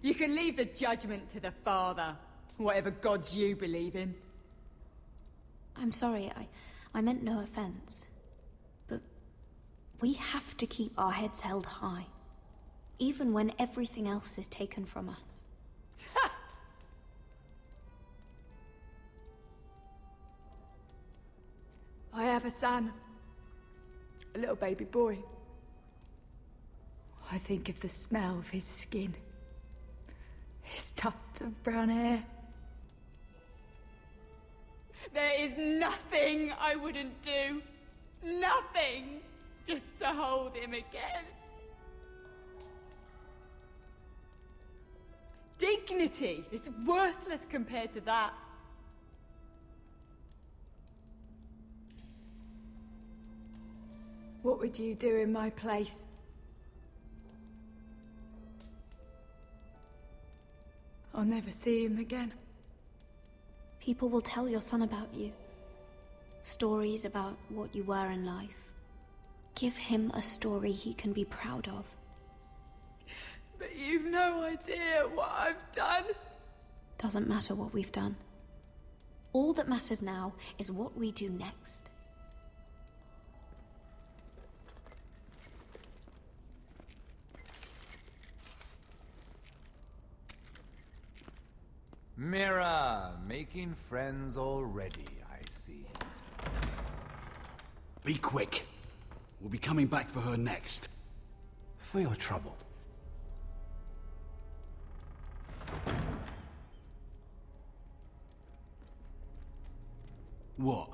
[SPEAKER 14] You can leave the judgment to the Father, whatever gods you believe in.
[SPEAKER 5] I'm sorry, I meant no offense. But we have to keep our heads held high, even when everything else is taken from us.
[SPEAKER 14] I have a son. A little baby boy. I think of the smell of his skin. His tufts of brown hair. There is nothing I wouldn't do. Nothing! Just to hold him again. Dignity is worthless compared to that. What would you do in my place? I'll never see him again.
[SPEAKER 5] People will tell your son about you. Stories about what you were in life. Give him a story he can be proud of.
[SPEAKER 14] But you've no idea what I've done.
[SPEAKER 5] Doesn't matter what we've done. All that matters now is what we do next.
[SPEAKER 4] Mira, making friends already, I see.
[SPEAKER 7] Be quick. We'll be coming back for her next.
[SPEAKER 20] For your trouble.
[SPEAKER 7] What?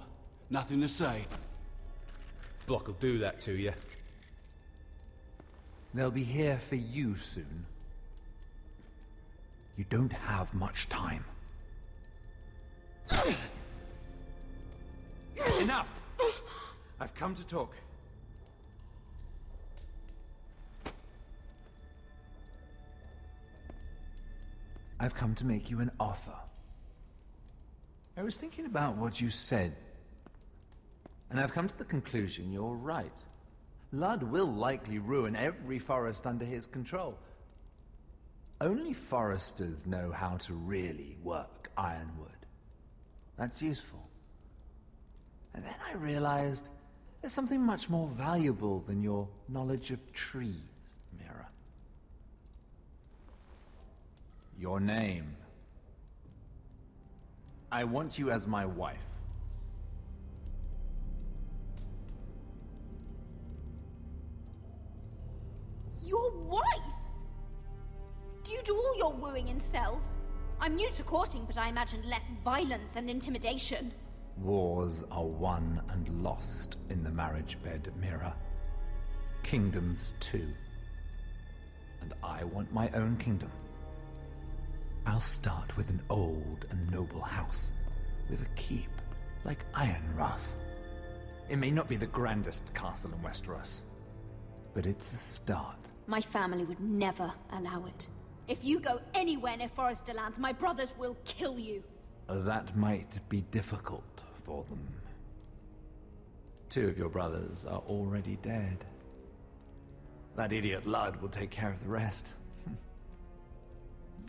[SPEAKER 7] Nothing to say?
[SPEAKER 18] Block will do that to you.
[SPEAKER 4] They'll be here for you soon. You don't have much time.
[SPEAKER 18] Enough! I've come to talk.
[SPEAKER 4] I've come to make you an offer. I was thinking about what you said, and I've come to the conclusion you're right. Ludd will likely ruin every forest under his control. Only foresters know how to really work ironwood. That's useful. And then I realized there's something much more valuable than your knowledge of trees, Mira. Your name. I want you as my wife.
[SPEAKER 17] Your wife? Do you do all your wooing in cells? I'm new to courting, but I imagine less violence and intimidation.
[SPEAKER 4] Wars are won and lost in the marriage bed, Mira. Kingdoms too. And I want my own kingdom. I'll start with an old and noble house, with a keep, like Ironrath. It may not be the grandest castle in Westeros, but it's a start.
[SPEAKER 5] My family would never allow it. If you go anywhere near Forrester lands, my brothers will kill you.
[SPEAKER 4] That might be difficult for them. 2 of your brothers are already dead. That idiot Ludd will take care of the rest.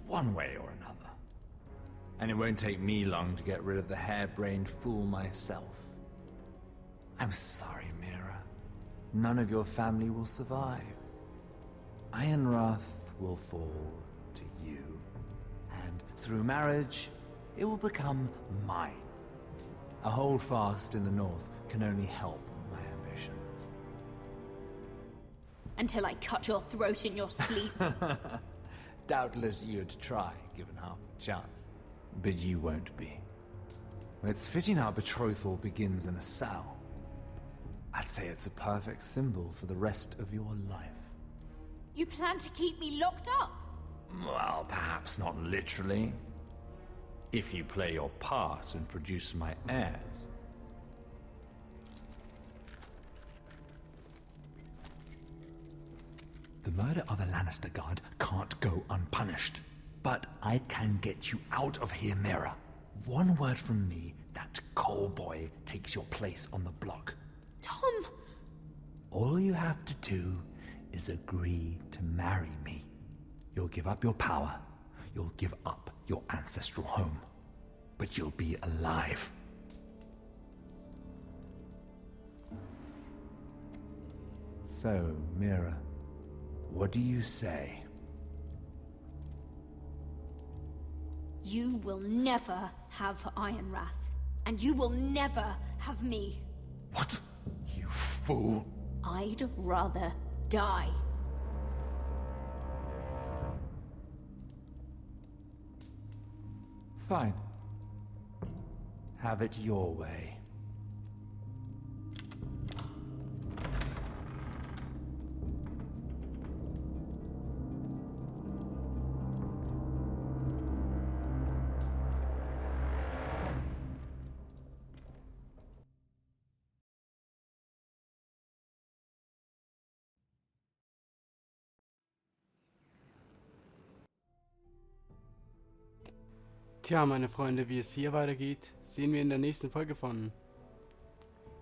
[SPEAKER 4] One way or another. And it won't take me long to get rid of the harebrained fool myself. I'm sorry, Mira. None of your family will survive. Ironrath will fall to you. And through marriage, it will become mine. A holdfast in the north can only help my ambitions.
[SPEAKER 5] Until I cut your throat in your sleep.
[SPEAKER 4] Doubtless you'd try, given half the chance. But you won't be. It's fitting our betrothal begins in a cell. I'd say it's a perfect symbol for the rest of your life.
[SPEAKER 5] You plan to keep me locked up?
[SPEAKER 4] Well, perhaps not literally. If you play your part and produce my heirs. The murder of a Lannister guard can't go unpunished. But I can get you out of here, Mira. One word from me, that coal boy takes your place on the block.
[SPEAKER 5] Tom!
[SPEAKER 4] All you have to do is agree to marry me. You'll give up your power. You'll give up your ancestral home. But you'll be alive. So, Mira, what do you say?
[SPEAKER 5] You will never have Ironrath. And you will never have me.
[SPEAKER 4] What? You fool.
[SPEAKER 5] I'd rather die.
[SPEAKER 4] Fine. Have it your way.
[SPEAKER 1] Tja, meine Freunde, wie es hier weitergeht, sehen wir in der nächsten Folge von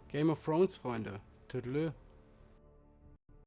[SPEAKER 1] Game of Thrones, Freunde. Tüdelö.